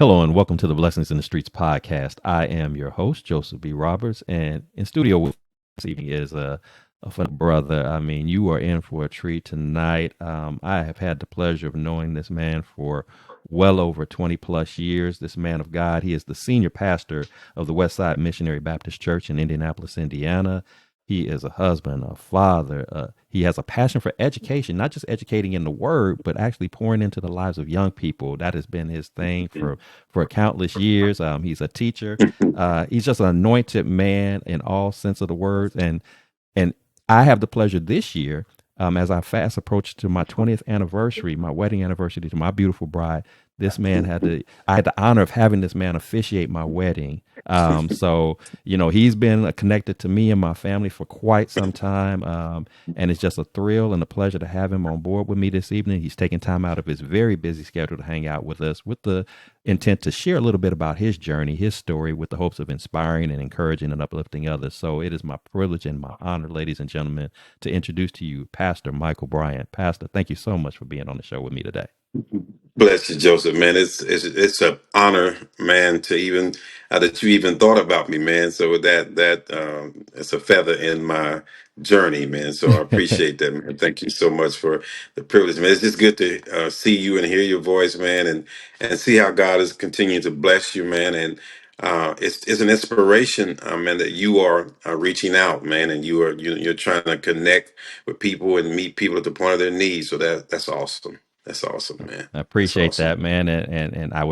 Hello and welcome to the Blessings in the Streets podcast. I am your host, Joseph B. Roberts, and in studio with this evening is a fun brother. I mean, you are in for a treat tonight. I have had the pleasure of knowing this man for well over 20 plus years. This man of God, he is the senior pastor of the Westside Missionary Baptist Church in Indianapolis, Indiana. He is a husband, a father. He has a passion for education, not just educating in the word, but actually pouring into the lives of young people. That has been his thing for countless years. He's a teacher. He's just an anointed man in all sense of the words. And I have the pleasure this year, as I fast approach to my 20th anniversary, my wedding anniversary to my beautiful bride. I had the honor of having this man officiate my wedding. So, he's been connected to me and my family for quite some time. And it's just a thrill and a pleasure to have him on board with me this evening. He's taking time out of his very busy schedule to hang out with us with the intent to share a little bit about his journey, his story, with the hopes of inspiring and encouraging and uplifting others. So it is my privilege and my honor, ladies and gentlemen, to introduce to you Pastor Michael Bryant. Pastor, thank you so much for being on the show with me today. Bless you, Joseph, man. It's an honor, man, to even that you even thought about me, man. So that it's a feather in my journey, man. So I appreciate that, man. Thank you so much for the privilege, man. It's just good to see you and hear your voice, man, and see how God is continuing to bless you, man. And it's an inspiration, man, that you are reaching out, man, and you're trying to connect with people and meet people at the point of their needs. So that's awesome. That's awesome, man. I That's appreciate awesome. that, man. And I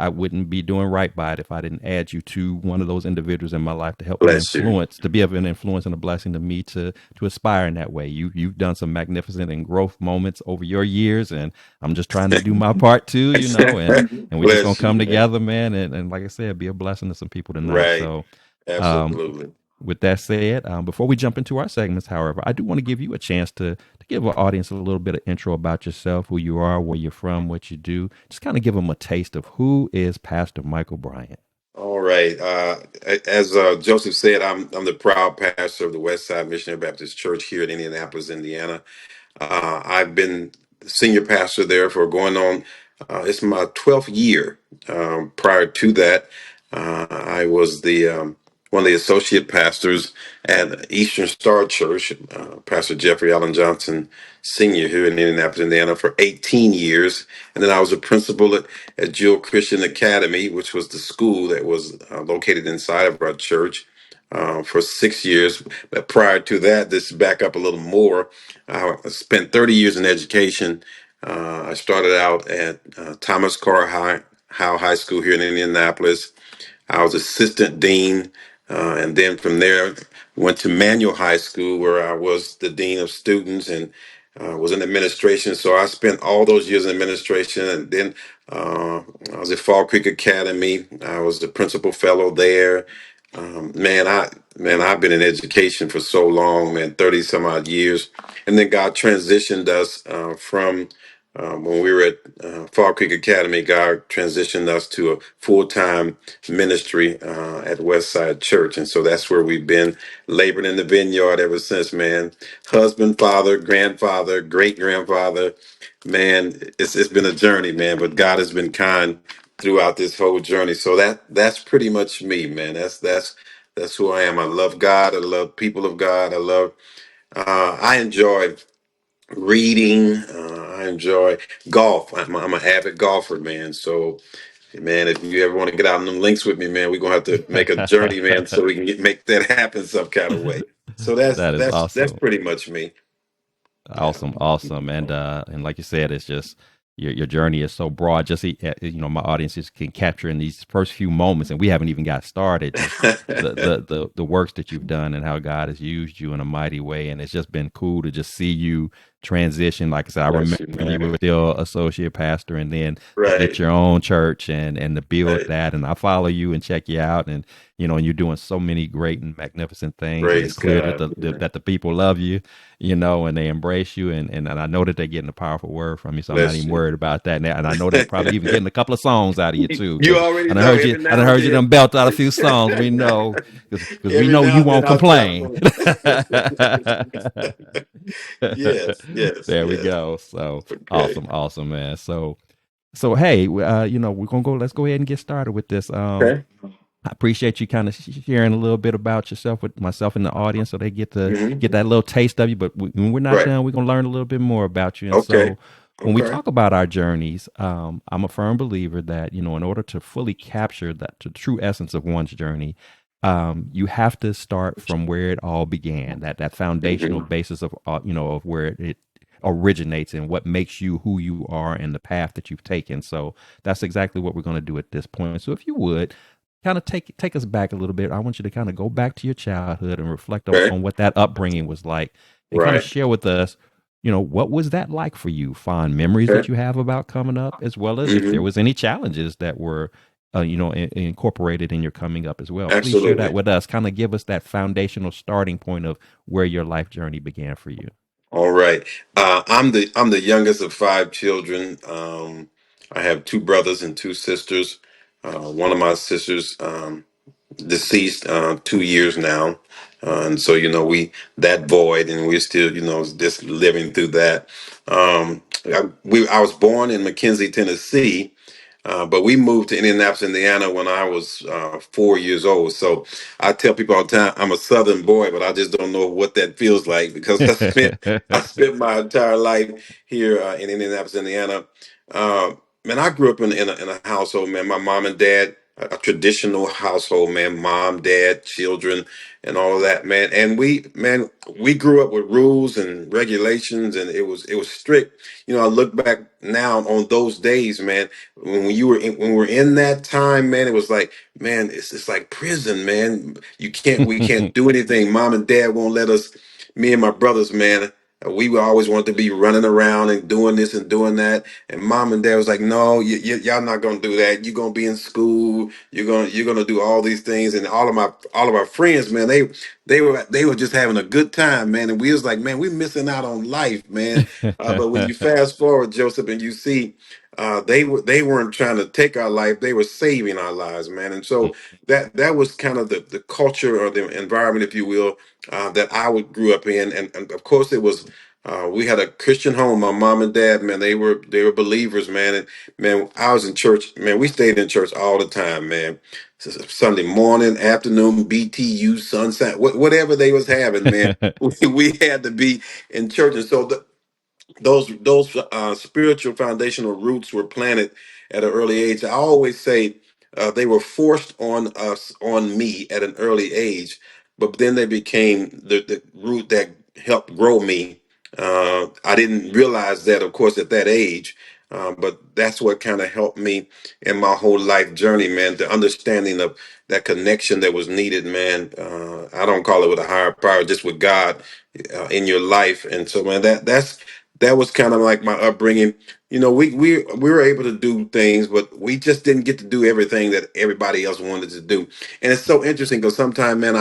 wouldn't be doing right by it if I didn't add you to one of those individuals in my life to help me Bless you. influence, to be of an influence and a blessing to me to aspire in that way. You've done some magnificent and growth moments over your years, and I'm just trying to do my part too, and we're just gonna Bless come you, man. together, man, and like I said, be a blessing to some people tonight. Right. So um Absolutely. with that said, before we jump into our segments, however, I do want to give you a chance to give our audience a little bit of intro about yourself, who you are, where you're from, what you do. Just kind of give them a taste of who is Pastor Michael Bryant. All right. As Joseph said, I'm the proud pastor of the Westside Missionary Baptist Church here in Indianapolis, Indiana. I've been senior pastor there for going on. It's my 12th year. Prior to that, I was the one of the associate pastors at Eastern Star Church, Pastor Jeffrey Allen Johnson Sr. here in Indianapolis, Indiana, for 18 years, and then I was a principal at Jewel Christian Academy, which was the school that was located inside of our church. For 6 years. But prior to that, this is back up a little more. I spent 30 years in education. I started out at Thomas Carr Howe High School here in Indianapolis. I was assistant dean, and then from there went to Manual High School, where I was the dean of students and was in administration. So I spent all those years in administration, and then I was at Fall Creek Academy. I was the principal fellow there. I've been in education for so long, man, 30 some odd years. And then God transitioned us from when we were at Fall Creek Academy. God transitioned us to a full-time ministry at Westside Church. And so that's where we've been laboring in the vineyard ever since, man. Husband, father, grandfather, great grandfather. Man, it's been a journey, man, but God has been kind throughout this whole journey. So that's pretty much me, man. That's who I am. I love God. I love people of God. I enjoy reading. I enjoy golf. I'm an avid golfer, man. So, man, if you ever want to get out on them links with me, man, we're gonna have to make a journey, man, so we can make that happen some kind of way. So that's That is that's awesome. pretty much me. Yeah. Awesome. And like you said, it's just your journey is so broad. Just my audiences can capture in these first few moments, and we haven't even got started. Just the works that you've done and how God has used you in a mighty way, and it's just been cool to just see you transition. Like I said, I remember Bless you, when you man. were still associate pastor, and then to get Right. your own church and to build Right. that. And I follow you and check you out, and and you're doing so many great and magnificent things, and it's Praise clear that God. that the people love you, and they embrace you, and I know that they're getting a powerful word from you, so I'm not Bless even you. worried about that. And I know they're probably even getting a couple of songs out of you too, You because already know every I now done and heard you then. done belt out a few songs. We know because we Every know now you and then won't I'll drop complain. one. Yes, yes, There we yes. go. So Okay. awesome, man. So So hey, we're gonna go. Let's go ahead and get started with this. Okay. I appreciate you kind of sharing a little bit about yourself with myself and the audience, so they get to get Hmm. that little taste of you. But when we're not Right. done, we're gonna learn a little bit more about you. And Okay. so, when we Okay. talk about our journeys, I'm a firm believer that in order to fully capture the true essence of one's journey, you have to start from where it all began. That foundational Hmm. basis of of where it originates and what makes you who you are and the path that you've taken. So that's exactly what we're going to do at this point. So if you would kind of take us back a little bit. I want you to kind of go back to your childhood and reflect Okay. on what that upbringing was like and kind of Right. share with us, what was that like for you? Fond memories that Okay. you have about coming up, as well as if there Hmm. was any challenges that were, incorporated in your coming up as well. Please share that Absolutely. with us. Kind of give us that foundational starting point of where your life journey began for you. All right. I'm the youngest of five children. I have two brothers and two sisters. One of my sisters deceased 2 years now, and so we that void, and we're still just living through that. I was born in McKenzie, Tennessee. But we moved to Indianapolis, Indiana when I was 4 years old. So I tell people all the time I'm a Southern boy, but I just don't know what that feels like because I spent my entire life here in Indianapolis, Indiana. Uh, Man, I grew up in a household, man. My mom and dad, a traditional household, man. Mom, dad, children, and all of that, man. And we grew up with rules and regulations, and it was strict. I look back now on those days, man, when we're in that time, man. It was like, man, it's like prison, man. We can't do anything. Mom and dad won't let us. Me and my brothers, man, we would always want to be running around and doing this and doing that. And mom and dad was like, no, y'all not gonna do that. You're gonna be in school. You're gonna do all these things. And all of our friends, man, they were just having a good time, man. And we was like, man, we missing out on life, man. But when you fast forward, Joseph, and you see they weren't trying to take our life, they were saving our lives, man. And so that was kind of the culture or the environment, if you will, that grew up in. And of course it was we had a Christian home. My mom and dad, man, they were believers, man. And man, I was in church, man. We stayed in church all the time, man. Sunday morning, afternoon, BTU, sunset, whatever they was having, man. We had to be in church. And so those spiritual foundational roots were planted at an early age. I always say they were forced on me at an early age, but then they became the root that helped grow me. I didn't realize that, of course, at that age, but that's what kind of helped me in my whole life journey, man. The understanding of that connection that was needed, man. I don't call it with a higher power, just with God in your life. And so, man, that was kind of like my upbringing. We were able to do things, but we just didn't get to do everything that everybody else wanted to do. And it's so interesting because sometimes, man,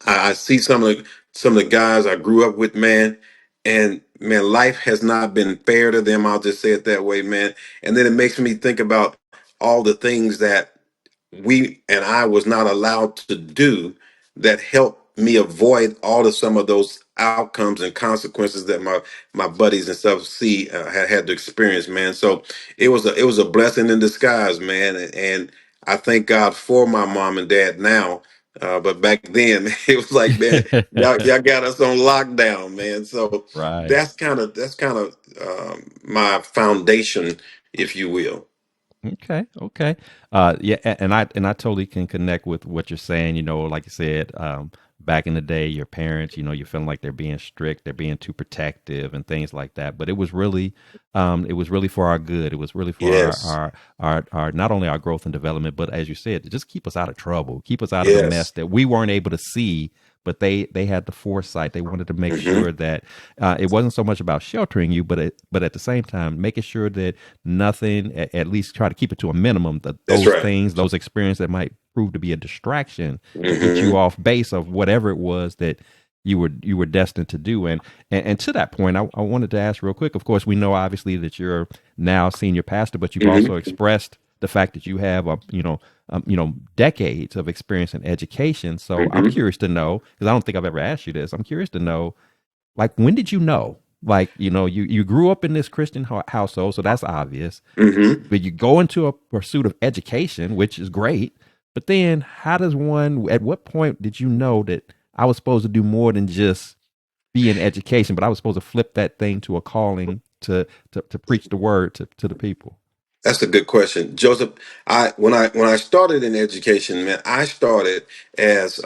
I see some of the guys I grew up with, man, and man, life has not been fair to them. I'll just say it that way, man. And then it makes me think about all the things that we and I was not allowed to do that helped me avoid all of some of those outcomes and consequences that my buddies and stuff had to experience, man. So it was a blessing in disguise, man. And I thank God for my mom and dad now. But back then, it was like, man, y'all got us on lockdown, man. So Right. that's kind of my foundation, if you will. Okay. Okay. Yeah, and I totally can connect with what you're saying. Like you said, back in the day, your parents, you're feeling like they're being strict, they're being too protective, and things like that. But it was really for our good. It was really for our Yes. our our not only our growth and development, but as you said, to just keep us out of trouble, keep us out of the mess Yes. that we weren't able to see. But they had the foresight. They wanted to make Hmm. sure that it wasn't so much about sheltering you, but at the same time making sure that nothing, at least try to keep it to a minimum, that That's those right. things, those experiences that might prove to be a distraction or get you Hmm. off base of whatever it was that you were destined to do. And to that point, I wanted to ask real quick. Of course, we know obviously that you're now senior pastor, but you've also Hmm. expressed the fact that you have decades of experience in education. So I'm Hmm. curious to know, because I don't think I've ever asked you this. I'm curious to know, like, when did you know? Like, you grew up in this Christian household, so that's obvious. Hmm. But you go into a pursuit of education, which is great. But then, how does one? At what point did you know that I was supposed to do more than just be in education, but I was supposed to flip that thing to a calling to preach the word to the people? That's a good question, Joseph. When I started in education, man, I started as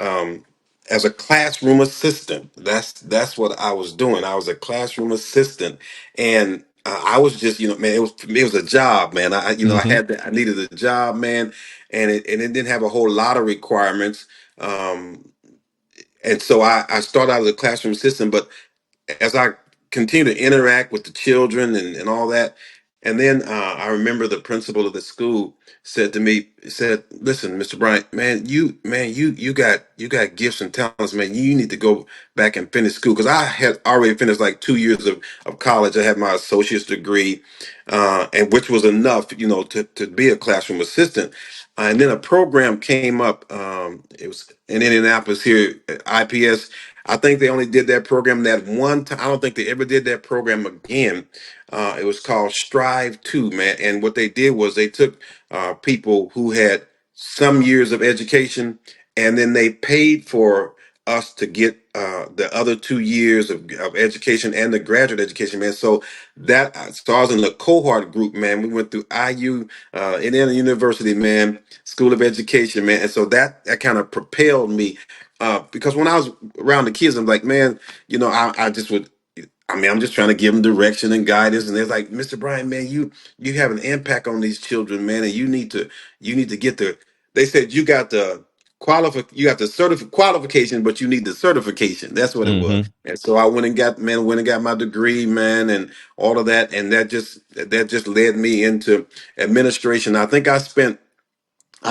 as a classroom assistant. That's what I was doing. I was a classroom assistant, and I was just, man, it was a job, man. I Mm-hmm. I needed a job, man, and it didn't have a whole lot of requirements. Um, and so I started out as a classroom assistant, but as I continue to interact with the children and all that, and then I remember the principal of the school said to me, said, "Listen, Mr. Bryant, man, you got gifts and talents, man. You need to go back and finish school because I had already finished like 2 years of college. I had my associate's degree, and which was enough, to be a classroom assistant." And then a program came up. It was in Indianapolis here at IPS. I think they only did that program that one time. I don't think they ever did that program again. It was called Strive 2, man. And what they did was they took people who had some years of education and then they paid for us to get the other 2 years of education and the graduate education, man. So I was in the cohort group, man. We went through IU, Indiana University, man, School of Education, man. And so that kind of propelled me because when I was around the kids, I'm like, man, I just would. I mean, I'm just trying to give them direction and guidance, and they're like, "Mr. Bryan, man, you have an impact on these children, man, and you need to get the." They said you got the qualification, but you need the certification. That's what it was. Mm-hmm. And so I went and got my degree, man, and all of that, and that just led me into administration. I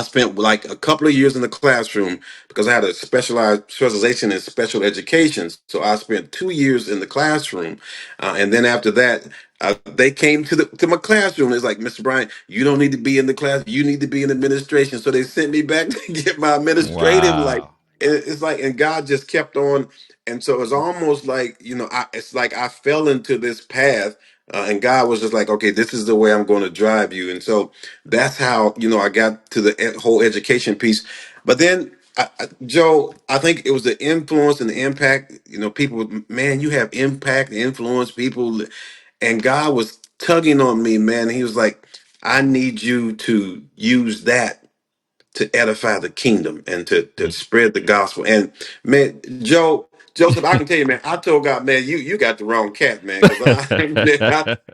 spent like a couple of years in the classroom because I had a specialization in special education. So I spent 2 years in the classroom, and then after that, they came to my classroom. It's like, Mr. Bryant, you don't need to be in the class. You need to be in administration. So they sent me back to get my administrative. Like Wow. it's like, and God just kept on. And so it's almost like it's like I fell into this path. And God was just like, okay, this is the way I'm going to drive you. And so that's how I got to the whole education piece. But then, Joe, I think it was the influence and the impact. People, man, you have impact, influence people, and God was tugging on me, man. He was like, I need you to use that to edify the kingdom and to spread the gospel. And man, Joseph, I can tell you, man, I told God, man, you got the wrong cat, man, because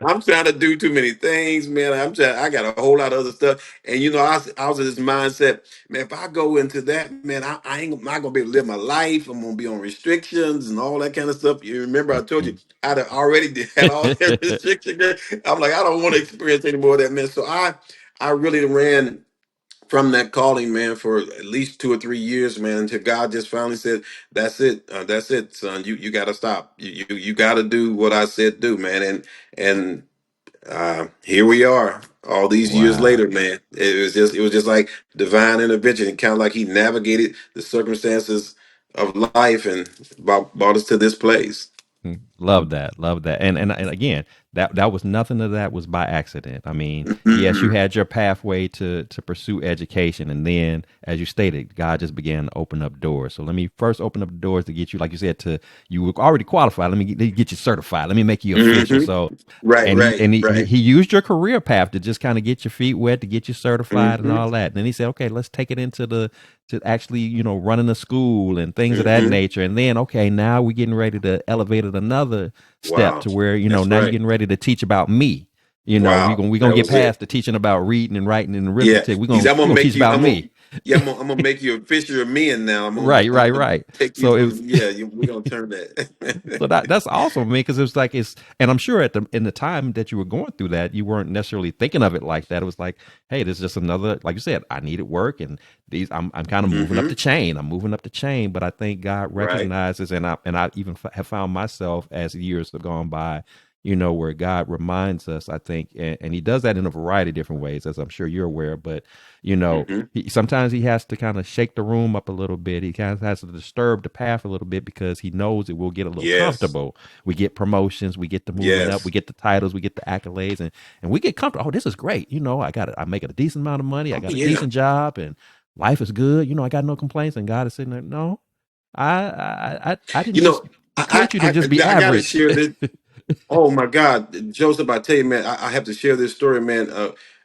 I'm trying to do too many things, man. I got a whole lot of other stuff. And I was in this mindset, man, if I go into that, man, I ain't not gonna be able to live my life. I'm gonna be on restrictions and all that kind of stuff. You remember I told you I'd already had all that restriction there. I'm like, I don't want to experience any more of that, man. So I really ran from that calling, man, for at least 2 or 3 years, man, until God just finally said, that's it, son. You got to stop. You got to do what I said do, man." And here we are, all these years Wow. later, man. It was just like divine intervention. It kind of like He navigated the circumstances of life and brought us to this place. Love that. Love that. And again, that was nothing of that was by accident. I mean, yes, you Mm-mm. had your pathway to pursue education, and then, as you stated, God just began to open up doors. So let me first open up the doors to get you, like you said, to you were already qualified. Let me get you certified. Let me make you official. Hmm. So Right, and he right, and he, right. he used your career path to just kind of get your feet wet, to get you certified and Hmm. all that. And then he said, okay, let's take it into the to actually, running a school and things of that Hmm. nature. And then, okay, now we're getting ready to elevate it another step Wow. to where, That's now you're right. getting ready to teach about me. We're Wow. gonna That get was it. past the teaching about reading and writing and Yeah, arithmetic. We're he's. gonna I'm we're gonna gonna teach make you. about me. Yeah, I'm gonna make you a fisher of men now. I'm gonna. Right, I'm right, gonna right. take you So it from. was Yeah, we're gonna turn so that. that's awesome, man, because it was like and I'm sure at the in the time that you were going through that, you weren't necessarily thinking of it like that. It was like, hey, this is just another, like you said, I needed work, and I'm kind of moving up Hmm. the chain. I'm moving up the chain, but I think God Right. recognizes, and I even have found myself as years have gone by. where God reminds us, I think, and he does that in a variety of different ways, as I'm sure you're aware. But, Hmm. sometimes he has to kind of shake the room up a little bit. He kind of has to disturb the path a little bit because he knows it will get a little Yes. comfortable. We get promotions, we get the moving up, we Yes. get the titles, we get the accolades, and we get comfortable. Oh, this is great. I make a decent amount of money. I Oh got a yeah. decent job and life is good. I got no complaints. And God is sitting there. No, I didn't You just know, create you to just be I got to average. share this. Oh my God, Joseph! I tell you, man, I have to share this story, man,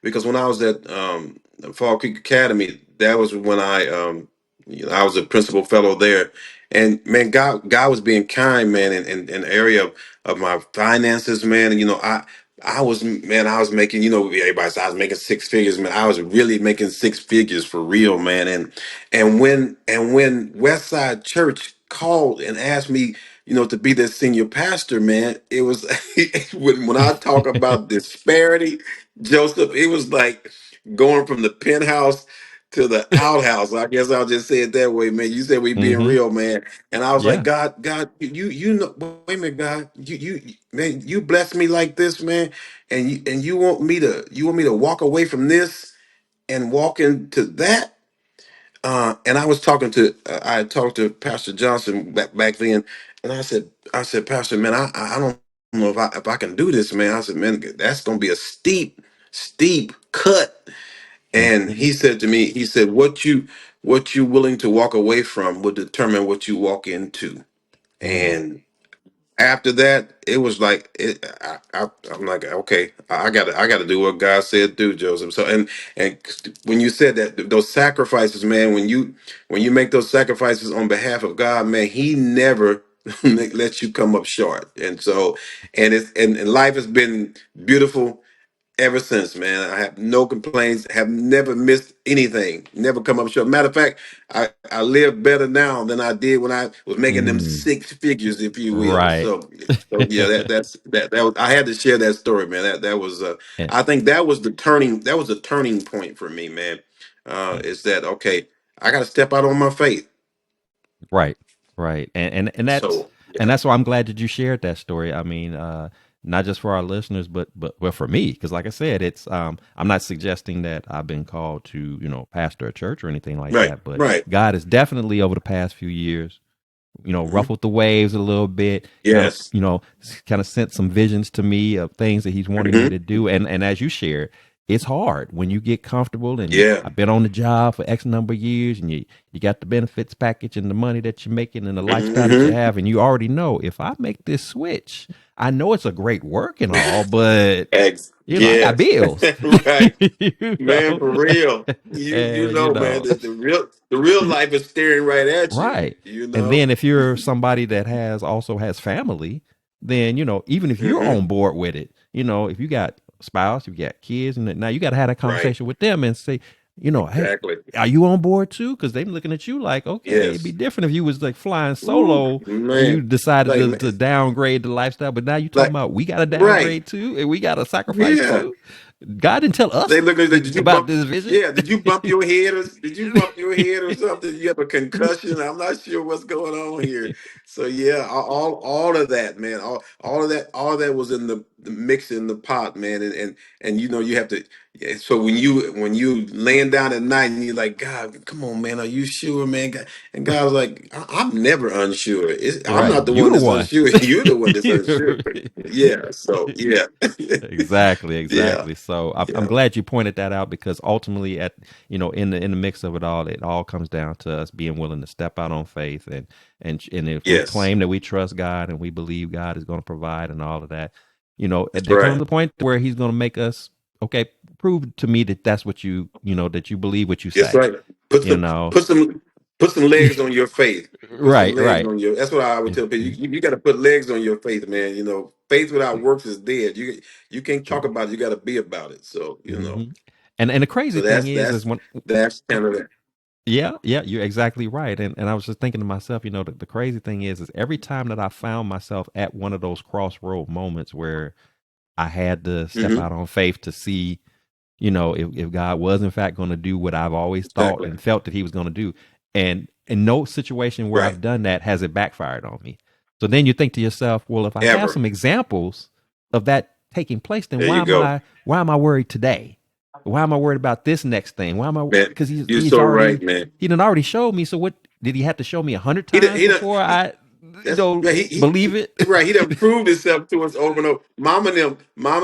because when I was at Fall Creek Academy, that was when I was a principal fellow there, and man, God was being kind, man, in the area of my finances, man, and I was making, everybody said I was making six figures, man. I was really making six figures for real, man, and when Westside Church called and asked me to be their senior pastor, man, it was when I talk about disparity, Joseph, it was like going from the penthouse to the outhouse. I guess I'll just say it that way, man. You said we being Hmm. real, man. And I was like, Yeah. God, you know, wait a minute, God, man, you bless me like this, man, and you want me to walk away from this and walk into that. And I had talked to Pastor Johnson back then, and I said, Pastor, man, I don't know if I can do this, man. I said, man, that's gonna be a steep cut. And Hmm. he said to me, he said, what you willing to walk away from will determine what you walk into. Mm. And after that, it was like I'm like, okay, I gotta do what God said do, Joseph. So and when you said that those sacrifices, man, when you make those sacrifices on behalf of God, man, He never lets you come up short. And so and life has been beautiful ever since, man. I have no complaints, have never missed anything, never come up short. Matter of fact, I live better now than I did when I was making them Mm. six figures, if you will. Right. So yeah, that was, I had to share that story, man. That was And, I think that was the turning point for me, man. Is that okay? I got to step out on my faith. right. Right. And that's So yeah. and that's why I'm glad that you shared that story. I mean, not just for our listeners, but for me, because like I said, it's I'm not suggesting that I've been called to pastor a church or anything like Right, that, but right. God has definitely over the past few years Mhm. ruffled the waves a little bit, Yes. kind of sent some visions to me of things that he's wanting me Hmm. to do. And as you shared, it's hard when you get comfortable and Yeah. I've been on the job for X number of years and you got the benefits package and the money that you're making and the lifestyle that you Hmm. have. And you already know if I make this switch, I know it's a great work and all, but I got Yes. bills, Right. you Man, know, for real. You and know, man, the real life is staring right at you, right. you And know? then if you're somebody that also has family, then even if you're Hmm. on board with it, if you got a spouse, you got kids, and now you got to have a Right. conversation with them and say, hey, Exactly. are you on board too? Because they're looking at you like, okay, it'd be Yes. different if you was like flying Ooh, solo and you man. decided Like, to man, downgrade the lifestyle. But now you talking like, about we got to right. downgrade too, and we got to sacrifice Yeah. too. God didn't tell us They look at you, did you about bump? this vision. Yeah, did you bump your head or something? You have a concussion. I'm not sure what's going on here. So yeah, all of that, man. All of that was in the mix in the pot, man. And you have to. Yeah, so when you laying down at night and you're like, God, come on, man, are you sure, man? And God was like, I'm never unsure. I'm Right, not the you one the that's one. unsure. You're the one that's unsure. You- Yeah. So yeah. Exactly, Yeah. exactly. So I'm Yeah. glad you pointed that out because ultimately, at in the mix of it all comes down to us being willing to step out on faith and if we Yes. claim that we trust God and we believe God is going to provide and all of that, That's there comes right. a point where He's going to make us okay. Prove to me that that's what that you believe what you That's say. right. Put You some know, put some put some legs on your faith. Put some right, legs right. on your. That's what I would tell people. You got to put legs on your faith, man. Faith without works is dead. You can't talk about it. You got to be about it. So Hmm. And the crazy So thing that's is that's when that's kind of that. yeah, yeah, you're exactly right. And I was just thinking to myself, the crazy thing is every time that I found myself at one of those crossroad moments where I had to step Hmm. out on faith to see, if God was in fact going to do what I've always thought Exactly. and felt that He was going to do. And in no situation where Right. I've done that has it backfired on me. So then you think to yourself, well, if I have Ever. some examples of that taking place, then There you go, why am I worried today? Why am I worried about this next thing? Why am I? man. Because You're so right, man. he done already showed me. So what did he have to show me 100 He done, times he done, before I, That's yeah, believe it? right. He done proved himself to us over and over. Mom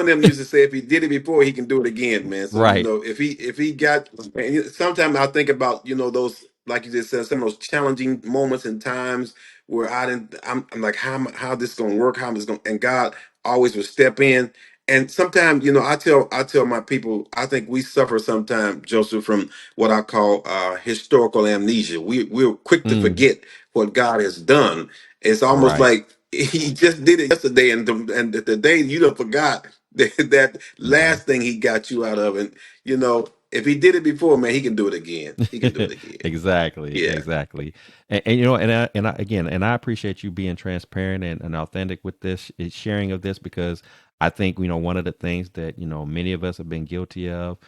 and them used to say if he did it before, he can do it again, man. So Right. if he got, and sometimes I think about those, like you just said, some of those challenging moments and times where I'm like how this gonna work, how this gonna, and God always would step in. And sometimes I tell my people, I think we suffer sometimes, Joseph, from what I call historical amnesia. We're quick to Mm, forget what God has done. It's almost right. like he just did it yesterday, and the day you don't forgot that Hmm. last thing he got you out of, and if he did it before, man, he can do it again. He can do it again. Exactly, Yeah. exactly. And again, and I appreciate you being transparent and authentic with this sharing of this, because I think one of the things that many of us have been guilty of,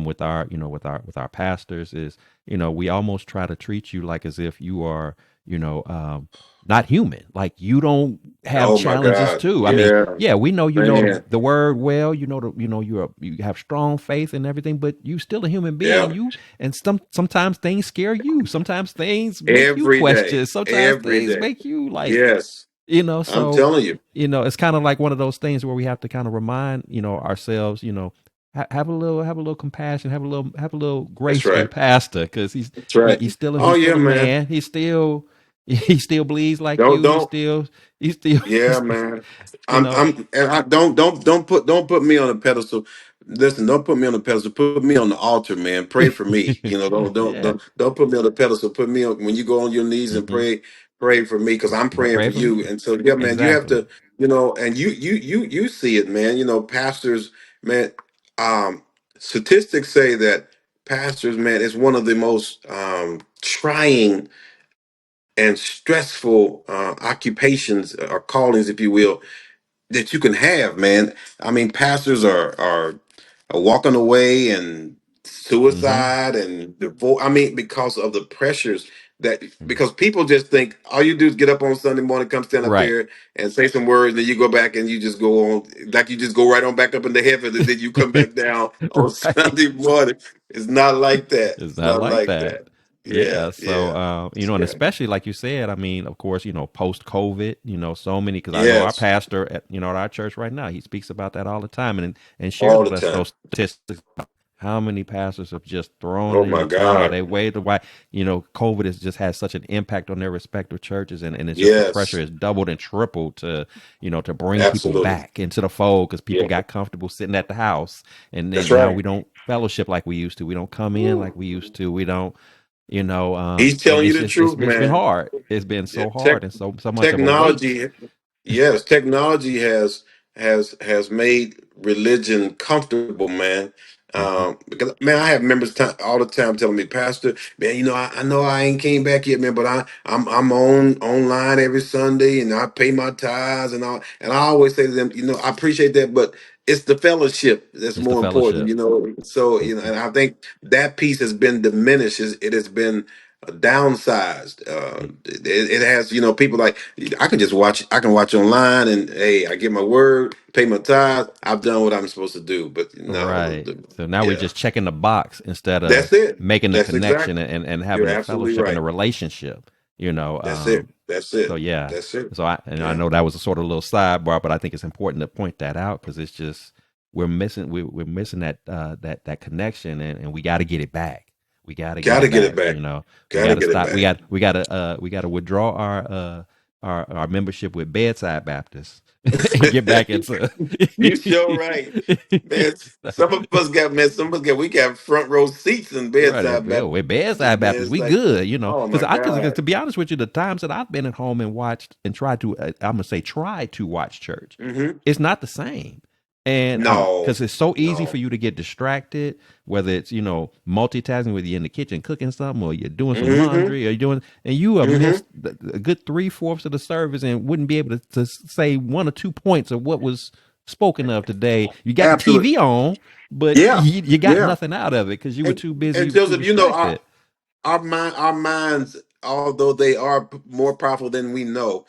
with our with our pastors is we almost try to treat you like as if you are you know um not human, like you don't have Oh my challenges God. too. I mean, Yeah, yeah, we know man. the word well, you have strong faith and everything, but you still a human being, Yeah. and sometimes things scare you, sometimes things make you Every day. question, sometimes Every things day. make you like, Yes. I'm so telling you. it's kind of like one of those things where we have to kind of remind ourselves, have a little compassion, have a little That's grace for the right. pastor, because That's right. Oh he's yeah, still a man. man, he still bleeds like Don't you, don't he still Yeah, man. you know And I don't put me on a pedestal. Listen, don't put me on a pedestal. Put me on the altar, man. Pray for me. Yeah. Don't put me on the pedestal. Put me on when you go on your knees and Hmm. pray for me because I'm praying Pray for for you. me. And so yeah, man, you have Exactly. to, and you see it, man. Pastors, man, um, statistics say that pastors, man, is one of the most trying and stressful occupations or callings, if you will, that you can have, man. I mean, pastors are walking away and Hmm. suicide and divorce. I mean, because of the pressures because people just think all you do is get up on Sunday morning, come stand up Right. there and say some words, and then you go back and you just go on like you just go right on back up into heaven, and then you come back down on Right. Sunday morning. It's not like that. It's It's not not like like that. that. Yeah, Yeah. So, yeah, and yeah. especially like you said, I mean, of course, post COVID, so many, because I know our Yes, pastor at our church right now, he speaks about that all the time, and shares all with the us time. those statistics. How many pastors have just thrown Oh in my the towel? God. They waited why, COVID has just had such an impact on their respective churches, and it's just the pressure Yes, is doubled and tripled to bring people absolutely. back into the fold, because Yeah, people got comfortable sitting at the house, and that's then now we right. don't fellowship like we used to. We don't come in Woo. like we used to. We don't, He's and telling you the truth, it's been man. hard. It's been Yeah, so hard, and so much of a weight. technology. Yes, technology has made religion comfortable, man. Hmm. Because man, I have members all the time telling me, Pastor, man, I know I ain't came back yet, man, but I'm on online every Sunday and I pay my tithes and all. And I always say to them, I appreciate that, but it's the fellowship that's It's the more important, fellowship. So, Hmm. and I think that piece has been diminished. It has been downsized. It has, people like I can just watch. I can watch online, and hey, I get my word, pay my tithe. I've done what I'm supposed to do. But no, Right. So now we're yeah, just checking the box instead of that's it. making the That's connection, exactly. and You're having the absolutely fellowship and right. the relationship. You know. That's it. That's So it. yeah. That's it. So I Yeah, know that was a sort of little sidebar, but I think it's important to point that out, because it's just we're missing that connection, and we got to get it back. We got to get got to it get it back. back. We Got got to to get it stop. back. We got to withdraw our membership with Bedside Baptist and get back into. You sure right, man. Some of us got man. Some of us got we got front row seats in Right, bedside well, we're Baptist. bedside Man, Baptist. it's We like, good, oh because my cause God. to be honest with you, the times that I've been at home and watched and tried to, I'm gonna say, try to watch church, Hmm. it's not the same. And No, because it's so easy for no. you to get distracted, whether it's multitasking, whether you're in the kitchen cooking something, or you're doing some Hmm. laundry, or you're doing, and you have Hmm. missed a good 3/4 of the service and wouldn't be able to say one or two points of what was spoken of today. You got the Absolutely. TV on, but Yeah. you got Yeah. nothing out of it because you were And too busy, and you were too Joseph, distracted. our minds, although they are more powerful than we know,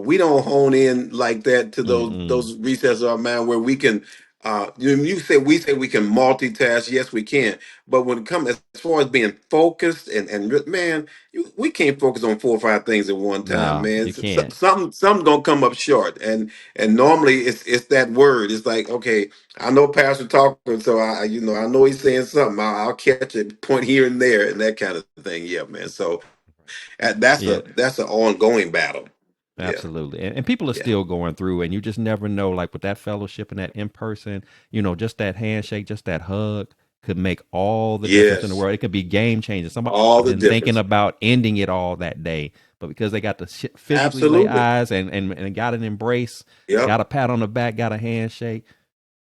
we don't hone in like that to Mm-mm. those recesses of our mind where we can. We say we can multitask. Yes, we can. But when it comes as far as being focused man, we can't focus on 4 or 5 things at one time, No, man. you can't. Something gonna come up short, and normally it's that word. It's like, okay, I know Pastor talking, so I know he's saying something. I'll catch a point here and there, and that kind of thing. Yeah, man. So Yeah. that's an ongoing battle. Yeah, Absolutely. And people are yeah. still going through, and you just never know, like with that fellowship and that in person, just that handshake, just that hug could make all the difference in the Yes, world. It could be game changing. Somebody all the been thinking difference. about ending it all that day, but because they got to physically lay Absolutely. eyes and got an embrace, Yep, got a pat on the back, got a handshake,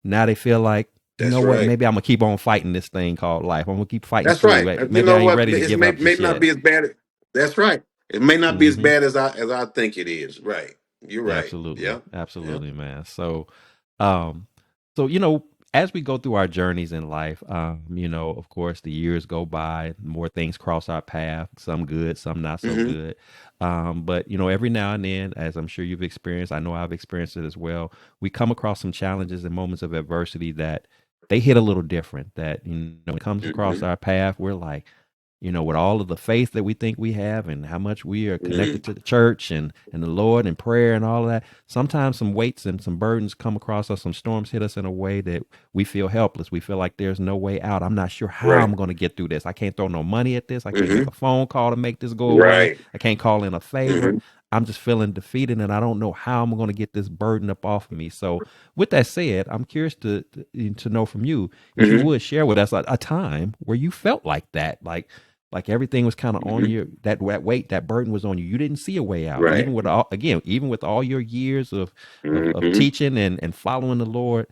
now they feel like, you that's know what, right. maybe I'm going to keep on fighting this thing called life. I'm going to keep fighting That's through right. it. You Maybe I know ain't what? ready to give up May just not yet. be as bad. That's right. It may not be as Hmm. bad as I think it is. Right. You're right. Absolutely. Yep. Yep. Absolutely, man. Um, so as we go through our journeys in life, of course the years go by, more things cross our path, some good, some not so Hmm. good. But every now and then, as I'm sure you've experienced, I know I've experienced it as well, we come across some challenges and moments of adversity that they hit a little different, that when it comes across Hmm. our path, we're like, with all of the faith that we think we have and how much we are connected Hmm. to the church and the Lord and prayer and all of that, sometimes some weights and some burdens come across us, some storms hit us in a way that we feel helpless. We feel like there's no way out. I'm not sure how Right. I'm going to get through this. I can't throw no money at this. I can't make Hmm. a phone call to make this go away. Right. I can't call in a favor. Hmm. I'm just feeling defeated and I don't know how I'm going to get this burden up off of me. So, with that said, I'm curious to know from you if you Hmm. would share with us a time where you felt like that, like everything was kind of on Hmm. you, that weight, that burden was on you, you didn't see a way out, Right. even with all, again, even with all your years of Hmm. teaching and following the Lord,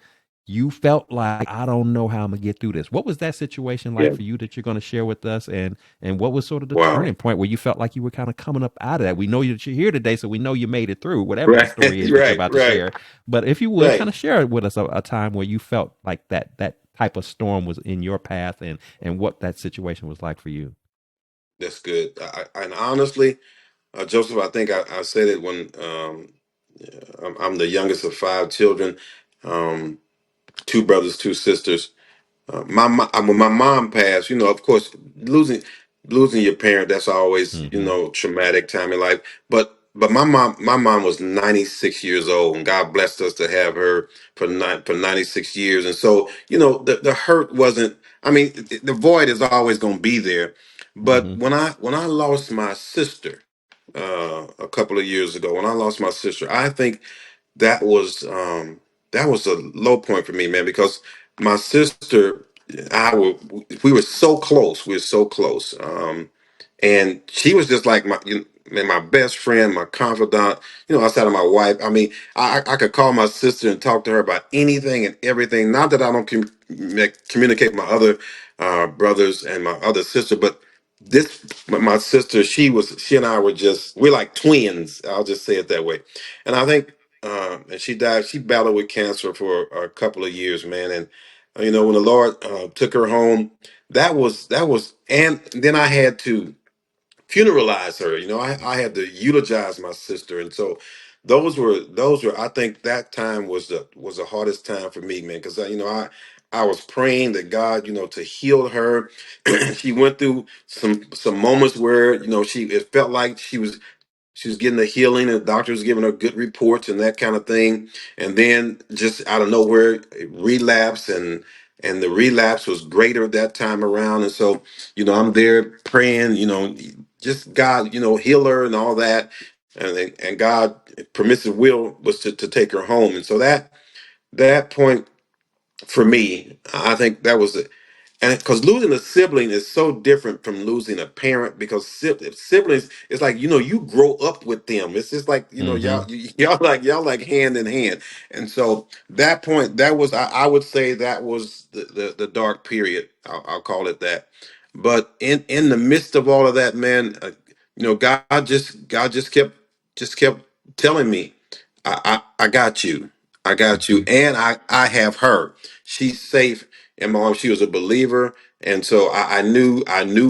you felt like, I don't know how I'm gonna get through this. What was that situation like Yeah. for you that you're going to share with us, and what was sort of the Wow. turning point where you felt like you were kind of coming up out of that? We know that you're here today, so we know you made it through whatever the Right. story is that you're Right. about to Right. share. But if you would kind Right. of share it with us, a time where you felt like that type of storm was in your path, and what that situation was like for you. That's good. And honestly, Joseph, I think I said it when yeah, I'm the youngest of 5 children, um, 2 brothers, 2 sisters. When my mom passed, of course, losing your parent, that's always, Mm-hmm. traumatic time in life. But my mom was 96 years old, and God blessed us to have her for 96 years. And so, the hurt wasn't. I mean, the void is always going to be there. But Mm-hmm. when I lost my sister a couple of years ago, when I lost my sister, I think that was um that was a low point for me, man, because my sister, we were so close. We were so close. And she was just like my best friend, my confidant, outside of my wife. I mean, I could call my sister and talk to her about anything and everything. Not that I don't communicate with my other brothers and my other sister, but my sister, she and I were we're like twins. I'll just say it that way. And I think, and she died. She battled with cancer for a couple of years, man. And when the Lord took her home, and then I had to funeralize her. I had to eulogize my sister, and so those were. I think that time was the hardest time for me, man, because I was praying that God, to heal her. She went through some moments where it felt like she was getting the healing, and the doctor was giving her good reports and that kind of thing. And then just out of nowhere, it relapse, and the relapse was greater that time around. And so, I'm there praying, just God, heal her and all that. And God permissive will was to take her home. And so that point for me, I think that was and because losing a sibling is so different from losing a parent, because siblings, it's like, you grow up with them. It's just like, Mm-hmm. y'all like hand in hand. And so that point, that was, I would say that was the dark period. I'll call it that. But in the midst of all of that, man, God just kept telling me, I got you. I got Mm-hmm. you. And I have her. She's safe. And mom, she was a believer. And so I knew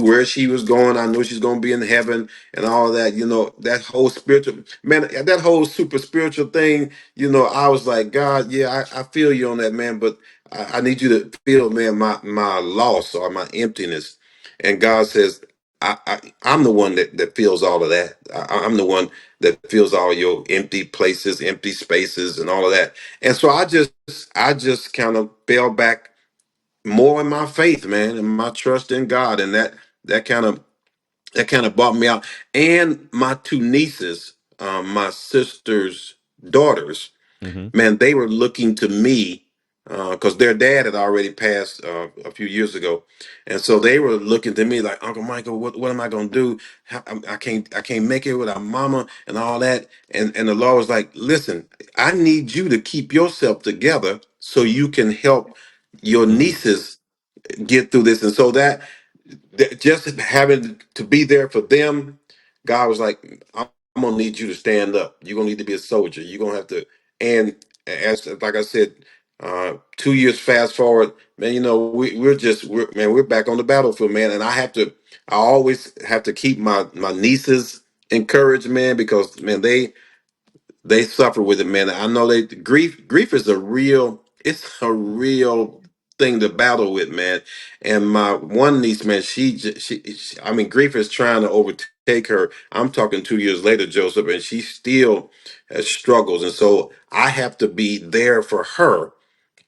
where she was going. I knew she's going to be in heaven and all that. You know, that whole spiritual man, that whole super spiritual thing. You know, I was like, God, yeah, I feel you on that, man. But I need you to feel, man, my loss or my emptiness. And God says, I'm the one that feels all of that. I'm the one that feels all your empty places, empty spaces, and all of that. And so I just kind of fell back more in my faith, man, and my trust in God, and that kind of that kind of brought me out. And my two nieces, my sister's daughters, Mm-hmm. man, they were looking to me because their dad had already passed a few years ago, and so they were looking to me like, Uncle Michael, what am I gonna do? I can't make it without Mama and all that. And the Lord was like, listen, I need you to keep yourself together so you can help your Mm. nieces get through this. And so that just having to be there for them, God was like, I'm gonna need you to stand up. You're gonna need to be a soldier. You're gonna have to. And as like I said, 2 years fast forward, man. You know, we're back on the battlefield, man. And I always have to keep my nieces encouraged, man, because man, they suffer with it, man. I know grief is it's a real thing to battle with, man. And my one niece, man, I mean, grief is trying to overtake her. I'm talking 2 years later, Joseph, and she still has struggles. And so I have to be there for her.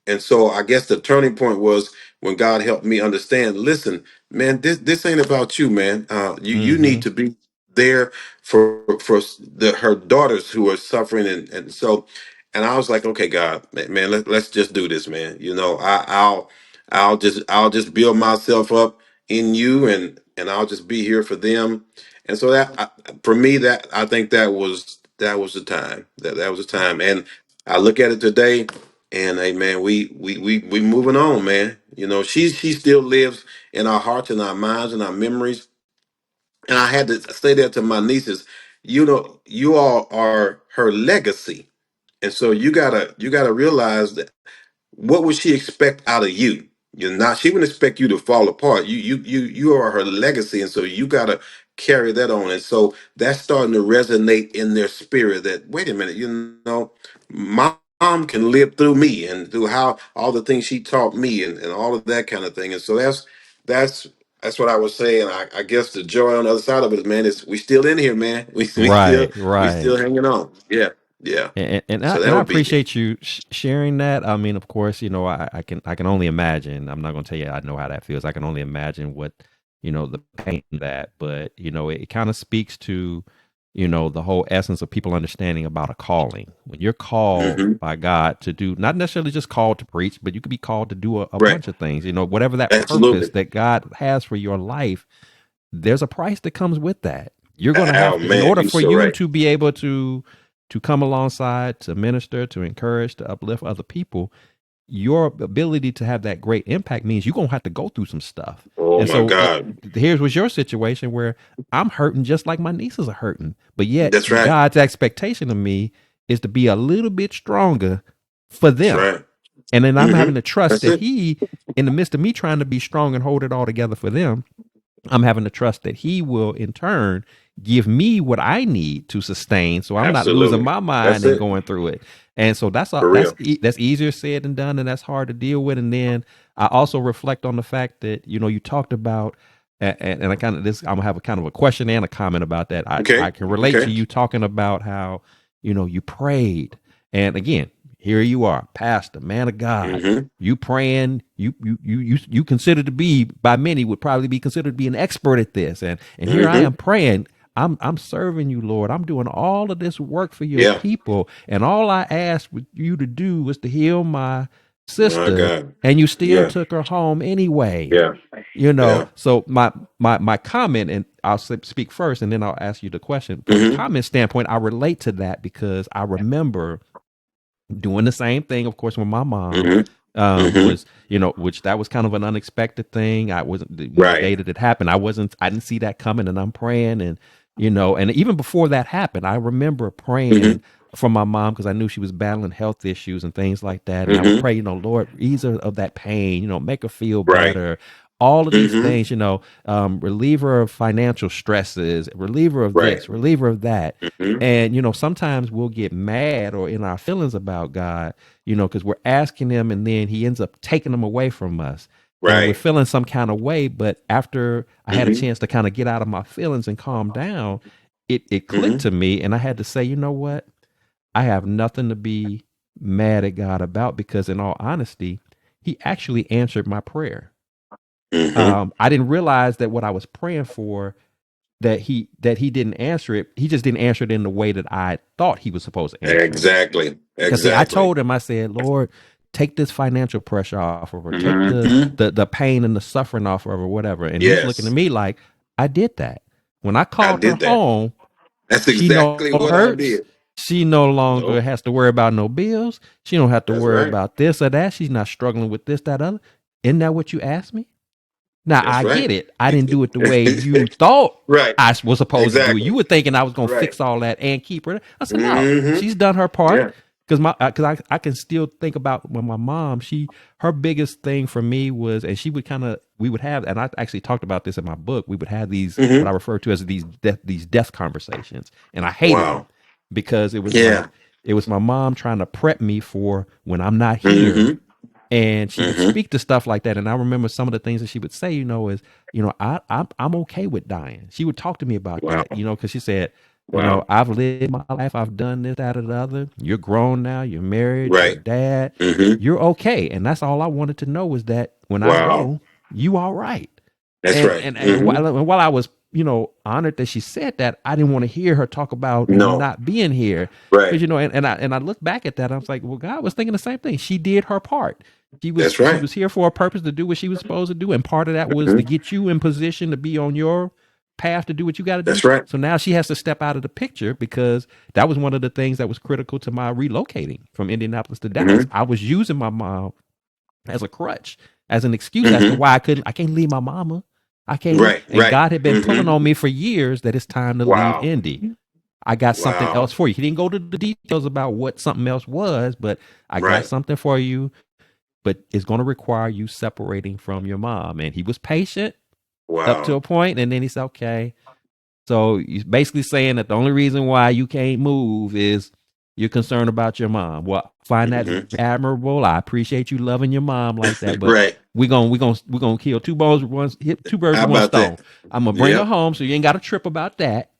And so I guess the turning point was when God helped me understand, listen, man, this ain't about you, man. You Mm-hmm. need to be there for her daughters who are suffering. And so, and I was like, okay, God, man, let's just do this, man. You know, I'll just build myself up in you, and I'll just be here for them. And so for me, that I think that was the time. That was the time. And I look at it today, and hey, man, we moving on, man. You know, she still lives in our hearts and our minds and our memories. And I had to say that to my nieces. You know, you all are her legacy, and so you gotta realize that what would she expect out of you? You're not. She wouldn't expect you to fall apart. You are her legacy, and so you gotta carry that on. And so that's starting to resonate in their spirit. That wait a minute, you know, my mom can live through me and through how all the things she taught me and all of that kind of thing. And so that's that's what I was saying. I guess the joy on the other side of it, man, is we still in here, man. We still Right, we right. still hanging on. Yeah, yeah. And So and that I would be it. appreciate you sharing that. I mean, of course, you know, I can only imagine. I'm not going to tell you I know how that feels. I can only imagine what, the pain of that. But it kind of speaks to, the whole essence of people understanding about a calling. When you're called Hmm. by God to do, not necessarily just called to preach, but you could be called to do a Right. bunch of things. Whatever that purpose Absolutely. that God has for your life, there's a price that comes with that. You're going to Oh have to, in man, order you for so you right. to be able to come alongside, to minister, to encourage, to uplift other people, your ability to have that great impact means you're going to have to go through some stuff. Oh And my so God. here's was your situation where I'm hurting just like my nieces are hurting. But yet That's right. God's expectation of me is to be a little bit stronger for That's them. right. And then I'm Hmm. having to trust That's that it. he, in the midst of me trying to be strong and hold it all together for them, I'm having to trust that he will in turn give me what I need to sustain, so I'm not losing Absolutely. my mind That's and it. going through it. And so For real. that's easier said than done, and that's hard to deal with. And then I also reflect on the fact that you talked about, and I kind of this I'm gonna have a kind of a question and a comment about that. I Okay. can relate to Okay. you talking about how you prayed, and again, here you are, pastor, man of God, Hmm. you praying, you considered to be by many would probably be considered to be an expert at this, and here I Hmm. am praying. I'm serving you, Lord. I'm doing all of this work for your Yeah. people, and all I asked you to do was to heal my My sister, God. and you still Yeah. took her home anyway. Yeah. Yeah. So my comment, and I'll speak first, and then I'll ask you the question from a Hmm. comment standpoint. I relate to that because I remember doing the same thing, of course, with my mom. Hmm. Hmm. Was which that was kind of an unexpected thing. I wasn't the Right. day that it happened. I didn't see that coming, and I'm praying, and and even before that happened, I remember Hmm. praying for my mom because I knew she was battling health issues and things like that, and I would Hmm. pray, Lord, ease her of that pain, make her feel Right. better, all of these Mm-hmm. things, reliever of financial stresses, reliever of Right. this, reliever of that. Mm-hmm. And, sometimes we'll get mad or in our feelings about God, because we're asking him and then he ends up taking them away from us. And we're Right. feeling some kind of way. But after I had a Mm-hmm. chance to kind of get out of my feelings and calm down, it clicked Mm-hmm. to me. And I had to say, you know what? I have nothing to be mad at God about because, in all honesty, he actually answered my prayer. Mm-hmm. I didn't realize that what I was praying for, that he didn't answer it. He just didn't answer it in the way that I thought he was supposed to answer it. Exactly. Because see, I Exactly. told him, I said, Lord, take this financial pressure off of her, take the Mm-hmm. the the pain and the suffering off of her, whatever. And he's looking at Yes, me like, I did that. When I I called her did that. home, That's she no exactly what I hurts. did. She no longer Nope. has to worry about no bills. She don't have to That's worry right. about this or that. She's not struggling with this, that, other. Isn't that what you asked me? Now That's I get right. it. I didn't do it the way you thought Right. I was supposed to do it. Exactly. You were thinking I was gonna Right. fix all that and keep her. I said no. Mm-hmm. She's done her part Yeah. because I can still think about when my mom. Her biggest thing for me was, and she would we would have, and I actually talked about this in my book. We would have these what I Mm-hmm. refer to as these death conversations, and I hated them Wow. because it was Yeah. like it was my mom trying to prep me for when I'm not here, Mm-hmm. and she would Mm-hmm. speak to stuff like that. And I remember some of the things that she would say, is, I'm okay with dying. She would talk to me about Wow. that, because she said, Wow. I've lived my life, I've done this, that, or the other. You're grown now, you're married, you're a Right. dad, Mm-hmm. you're okay. And that's all I wanted to know was that when I Wow. go, you all right. That's And right. and, and Mm-hmm. while, and while I was, honored that she said that, I didn't want to hear her talk about you No. not being here. Because Right. and I look back at that, I was like, well, God was thinking the same thing. She did her part. She was That's she right. was here for a purpose to do what she was supposed to do, and part of that was to Mm-hmm. get you in position to be on your path to do what you got to do. That's right. So now she has to step out of the picture because that was one of the things that was critical to my relocating from Indianapolis to Dallas. Mm-hmm. I was using my mom as a crutch, as an excuse as to Mm-hmm. why I can't leave my mama. I can't leave. Right. And Right. God had been pulling Mm-hmm. on me for years that it's time to leave Wow. Indy. I got something else Wow. for you. He didn't go to the details about what something else was, but I got Right. something for you, but it's going to require you separating from your mom. And he was patient up to Wow. a point, and then he said, okay. So he's basically saying that the only reason why you can't move is you're concerned about your mom. Well, I find that Mm-hmm. admirable. I appreciate you loving your mom like that, but Right. we're gonna kill hit two birds How with one about stone. that? I'm gonna bring her Yep. home so you ain't got to trip about that.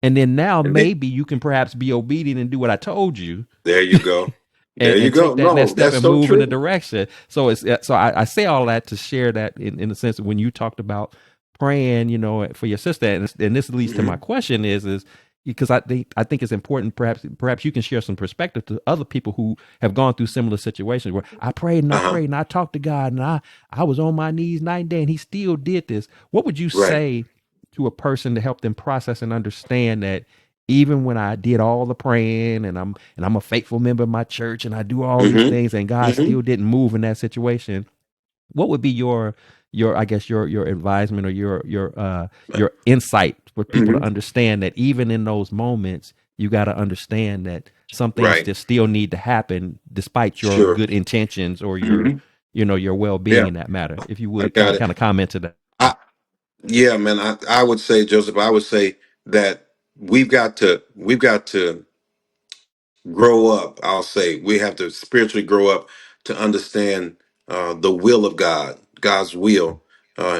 And then now And then, maybe you can perhaps be obedient and do what I told you, there you go. There you and go. take that next No, step that's and so move in the true. direction. So I say all that to share that in the sense that when you talked about praying, for your sister, and this leads to my Mm-hmm. question is because I think it's important. Perhaps you can share some perspective to other people who have gone through similar situations where I prayed and I Uh-huh. prayed and I talked to God and I was on my knees night and day and He still did this. What would you Right. say to a person to help them process and understand that even when I did all the praying and I'm a faithful member of my church and I do all these Mm-hmm. things and God Mm-hmm. still didn't move in that situation, what would be your I guess your advisement or your insight for people to Mm-hmm. understand that even in those moments you got to understand that some things Right. just still need to happen despite your Sure. good intentions or your Mm-hmm. your well-being Yeah, in that matter. If you I would kind got of it. kind of comment to that. I Yeah, man. I would say, Joseph, I would say that we've got to grow up. I'll say we have to spiritually grow up to understand the will of God, God's will.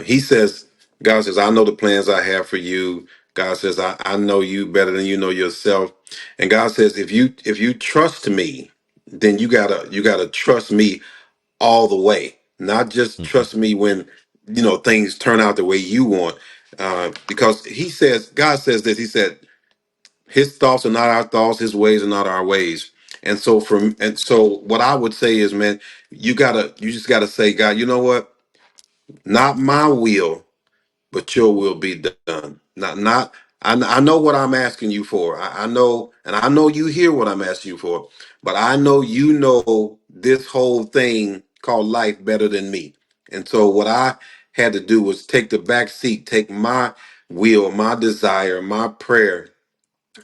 He says, God says, I know the plans I have for you. God says, I know you better than you know yourself. And God says, if you trust me, then you gotta trust me all the way, not just Mhm. trust me when things turn out the way you want. Because God says this. He said, His thoughts are not our thoughts, His ways are not our ways. And so what I would say is, man, you just gotta say, God, you know what? Not my will, but your will be done. Not I know what I'm asking you for. I know, and I know you hear what I'm asking you for, but I know you know this whole thing called life better than me. And so what I had to do was take the back seat, take my will, my desire, my prayer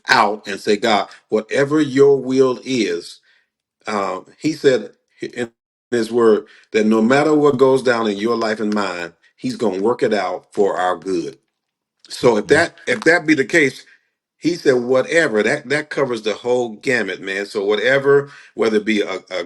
out and say, God, whatever your will is, He said in His word that no matter what goes down in your life and mine, He's going to work it out for our good. So Mhm. if that be the case, he said, whatever, that covers the whole gamut, man. So whatever, whether it be a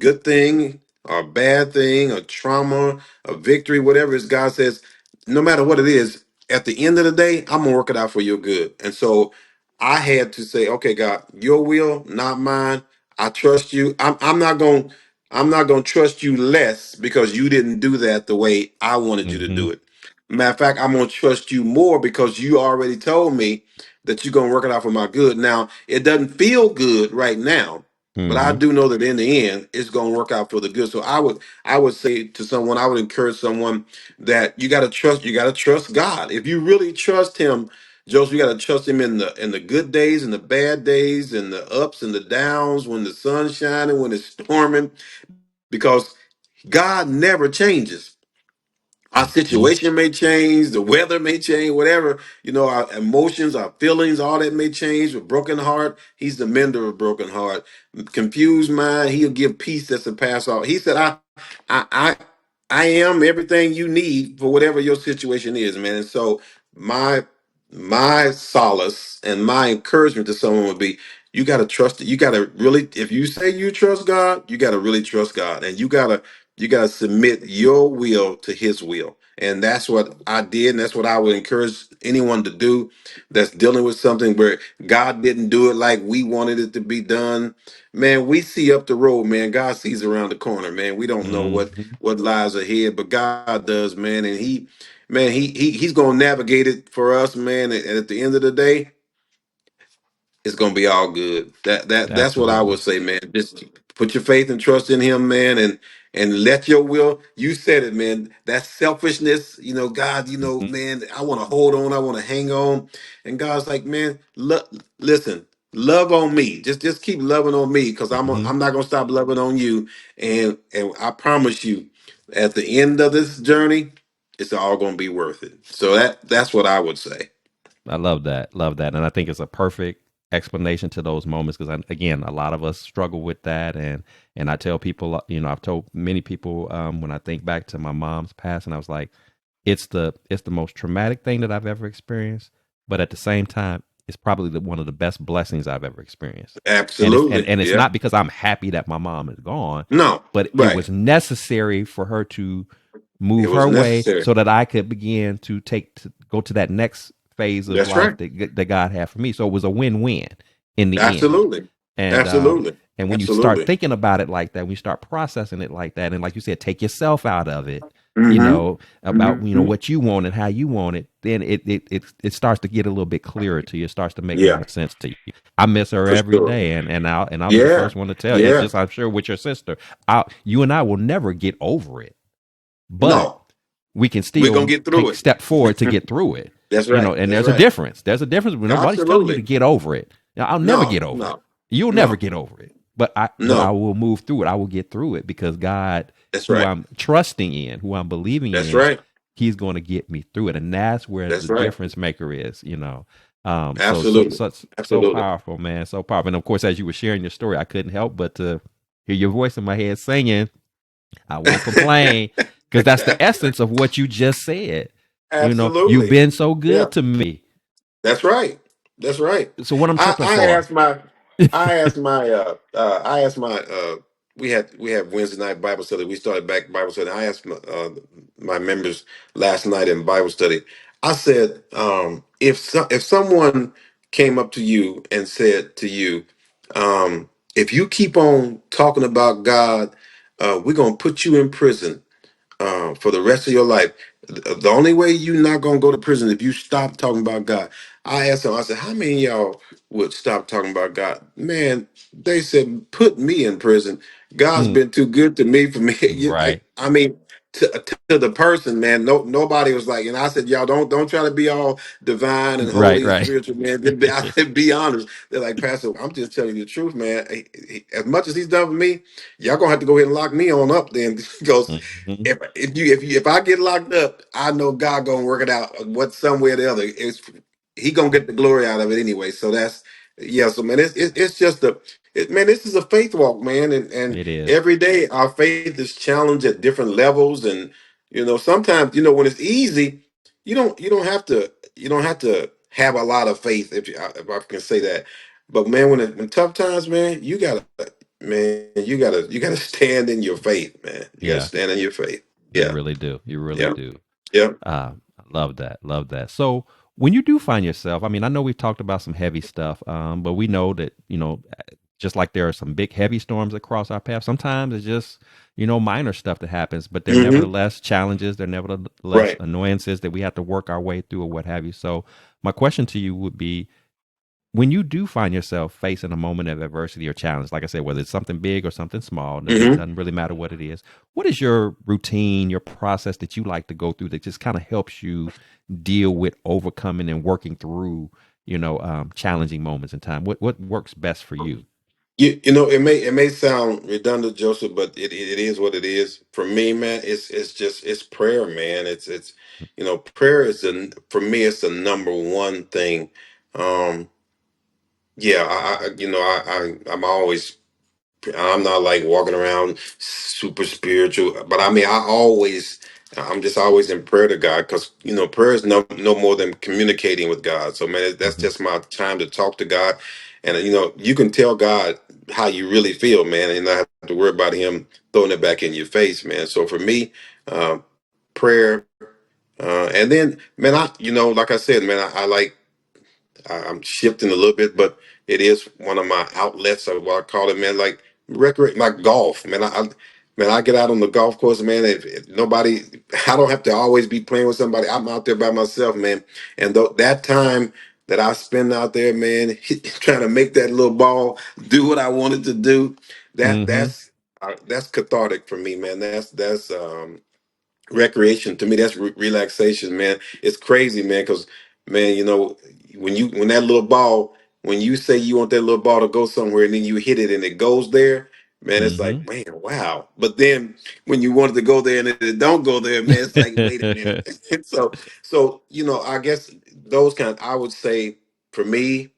good thing, or a bad thing, a trauma, a victory, whatever it is, God says, no matter what it is, at the end of the day, I'm gonna work it out for your good. And so I had to say, okay, God, your will, not mine. I trust you. I'm not gonna trust you less because you didn't do that the way I wanted you to Mhm. do it. Matter of fact, I'm gonna trust you more because you already told me that you're gonna work it out for my good. Now, it doesn't feel good right now, but I Mhm. do know that in the end, it's gonna work out for the good. So I would say to someone, I would encourage someone that you gotta trust God. If you really trust Him, Joseph, you gotta trust Him in the good days and the bad days and the ups and the downs, when the sun's shining, when it's storming, because God never changes. Our Mhm. situation may change, the weather may change, whatever, our emotions, our feelings, all that may change. With broken heart, he's the mender of broken heart. Confused mind, he'll give peace that surpasses all. He said, I, I, I am everything you need for whatever your situation is, man. And so my, my solace and my encouragement to someone would be, you got to trust it. You got to really, if you say you trust God, you got to really trust God, and you got to submit your will to his will. And that's what I did. And that's what I would encourage anyone to do that's dealing with something where God didn't do it like we wanted it to be done. Man, we see up the road, man. God sees around the corner, man. We don't know Mhm. what lies ahead, but God does, man. And he's gonna navigate it for us, man. And at the end of the day, it's gonna be all good. That's what I Absolutely. would say, man. Just put your faith and trust in him, man, and let your will. You said it, man. That selfishness, God, Mhm. man, I want to hold on, I want to hang on, and God's like, man, listen, love on me. Just keep loving on me, because Mhm. I'm not gonna stop loving on you, and I promise you, at the end of this journey, it's all gonna be worth it. So that's what I would say. I love that. Love that. And I think it's a perfect explanation to those moments because again, a lot of us struggle with that and I tell people, I've told many people when I think back to my mom's passing, I was like, it's the most traumatic thing that I've ever experienced, but at the same time, it's probably one of the best blessings I've ever experienced. And it's and, Absolutely, and it's yeah. not because I'm happy that my mom is gone, No, but it right. was necessary for her to It move was her way necessary. so that I could begin to go to that next phase of That's life right. that God had for me. So it was a win-win in the end. Absolutely. And Absolutely. and when you start Absolutely. thinking about it like that, when you start processing it like that, and like you said, take yourself out of it, Mm-hmm. about Hmm. what you want and how you want it, then it starts to get a little bit clearer to you. It starts to make Yeah, more sense to you. I miss her for every sure. day, and I'll be the Yeah. first one to tell you. Yeah. Just I'm sure with your sister, you and I will never get over it, but No, we can we're gonna still get through take a it. step forward to get through it. That's right. And That's there's a right. difference. There's a difference. Nobody's telling you to Absolutely. get over it. Now, I'll never No, get over it. no, You'll never no, get over it. But I no. will move through it. I will get through it because God, That's who right. I'm trusting in, who I'm believing That's in, right. He's going to get me through it, and that's where the That's right. difference maker is. Absolutely. So Absolutely. powerful, man, so powerful. And of course, as you were sharing your story, I couldn't help but to hear your voice in my head singing. I won't complain because that's the essence of what you just said. You've Absolutely. been so Yeah. good to me. That's right. That's right. So what I'm I, tripping I for? asked my I asked my we have Wednesday night Bible study. We started back Bible study. I asked my members last night in Bible study. I said, if someone came up to you and said to you, if you keep on talking about God, we're gonna put you in prison for the rest of your life. The only way you're not gonna go to prison if you stop talking about God. I asked them. I said, "How many of y'all would stop talking about God?" Man, they said, "Put me in prison. God's Mm, been too good to me for me." right, I mean, to the person, man. No, nobody was like. And I said, "Y'all don't try to be all divine and right, holy and right. spiritual, man. I said, be honest." They're like, "Pastor, I'm just telling you the truth, man. As much as he's done for me, y'all gonna have to go ahead and lock me on up then." Because Hmm. if I get locked up, I know God gonna work it out. What some way or the other, he gonna get the glory out of it anyway. So that's yeah. So man, it's just man. This is a faith walk, man, and It is. every day our faith is challenged at different levels, and Sometimes, when it's easy, you don't have to have a lot of faith, if I can say that. But man, when tough times, man, you gotta stand in your faith, man. You gotta Yeah, stand in your faith. you Yeah, really do. You really yeah, do. yeah. I love that. Love that. So when you do find yourself, I mean, I know we've talked about some heavy stuff, but we know that, just like there are some big heavy storms that cross our path, sometimes it's just, minor stuff that happens, but they're Hmm. nevertheless challenges. They're nevertheless Right. annoyances that we have to work our way through or what have you. So my question to you would be, when you do find yourself facing a moment of adversity or challenge, like I said, whether it's something big or something small, Hmm. doesn't really matter what it is. What is your routine, your process that you like to go through that just kind of helps you deal with overcoming and working through, challenging moments in time? What works best for you? It may sound redundant, Joseph, but it is what it is. For me, man, it's prayer, man. Prayer for me, it's the number one thing. Um, yeah, I'm always, I'm not like walking around super spiritual, but I mean, I'm just always in prayer to God, because prayer is no more than communicating with God. So man, that's Hmm. just my time to talk to God, and you can tell God how you really feel, man, and not have to worry about Him throwing it back in your face, man. So for me, prayer, and then man, like I said, man, I like, I'm shifting a little bit, but it is one of my outlets of what I call it, man. Like recreate, like golf, man. I get out on the golf course, man. If nobody, I don't have to always be playing with somebody. I'm out there by myself, man. And that time that I spend out there, man, trying to make that little ball do what I wanted to do, that Hmm. that's cathartic for me, man. That's recreation to me. That's relaxation, man. It's crazy, man, because man, when that little ball, when you say you want that little ball to go somewhere and then you hit it and it goes there, man, it's Hmm. like, man, wow. But then when you want it to go there and it don't go there, man, it's like, wait a minute. So I guess those I would say, for me,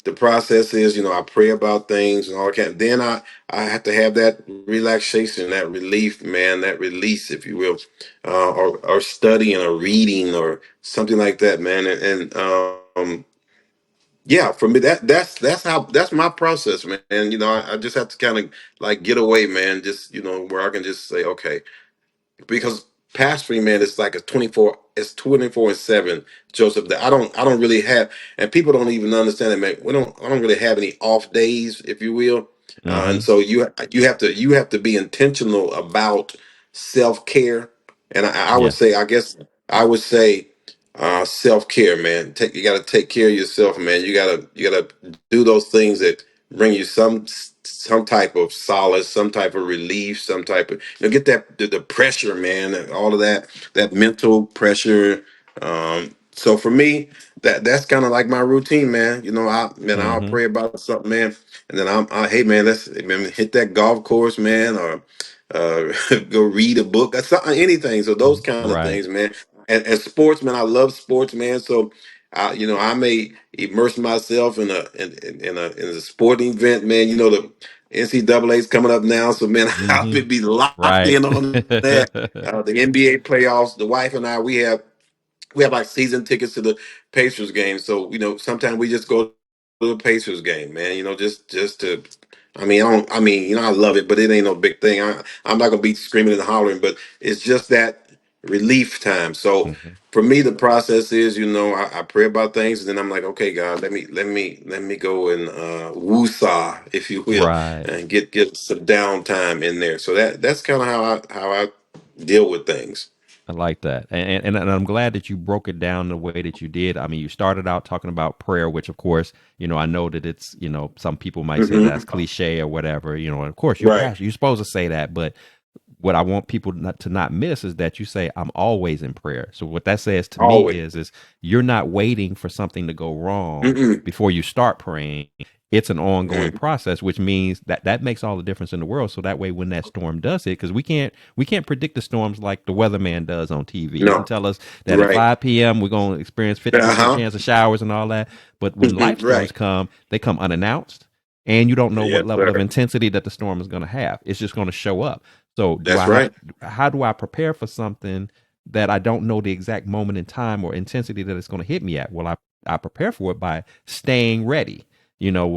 the process is, I pray about things and all that. Then I have to have that relaxation, that relief, man, that release, if you will, or studying or reading or something like that, man. And yeah, for me, that's my process, man. And I just have to kind of like get away, man. Just where I can just say, okay, because pastoring, man, it's like it's 24/7, Joseph. That I don't really have, and people don't even understand it, man. I don't really have any off days, if you will. And Hmm. so you have to be intentional about self-care. And I would Yes. say, I guess I would say, self-care, man. You got to take care of yourself, man. You got to do those things that bring you some type of solace, some type of relief, some type of, get that the pressure, man, and all of that mental pressure. So for me, that's kind of like my routine, man. I'll Hmm. pray about something, man, and then hey man, let's, man, hit that golf course, man, or go read a book or something, anything. So those kind of Right. things, man. And sports, man, I love sports, man. So I may immerse myself in a sporting event, man. The NCAA's coming up now, so man, I'll Hmm. be locked Right. in on that. The NBA playoffs. The wife and I, we have like season tickets to the Pacers game. So sometimes we just go to the Pacers game, man. Just to. I mean, I love it, but it ain't no big thing. I'm not gonna be screaming and hollering, but it's just that relief time. So Hmm. for me, the process is, I pray about things, and then I'm like, okay, God, let me go and woosah, if you will, Right. and get some downtime in there. So that's kind of how I deal with things. I like that. And I'm glad that you broke it down the way that you did. I mean, you started out talking about prayer, which of course, I know that it's, some people might say Hmm. that's cliche or whatever, and of course you're Right. pastor, you're supposed to say that, but what I want people not miss is that you say I'm always in prayer. So what that says to me Always. is you're not waiting for something to go wrong Mm-mm. before you start praying. It's an ongoing Mm. process, which means that makes all the difference in the world. So that way, when that storm does hit, because we can't predict the storms like the weatherman does on TV. He can No. tell us that at Right. 5 p.m. we're going to experience 50% Uh-huh. chance of showers and all that. But when life storms Right. come, they come unannounced, and you don't know what Yes, level of sir. intensity that the storm is going to have. It's just going to show up. So do That's I have right. to, how do I prepare for something that I don't know the exact moment in time or intensity that it's going to hit me at? Well, I prepare for it by staying ready.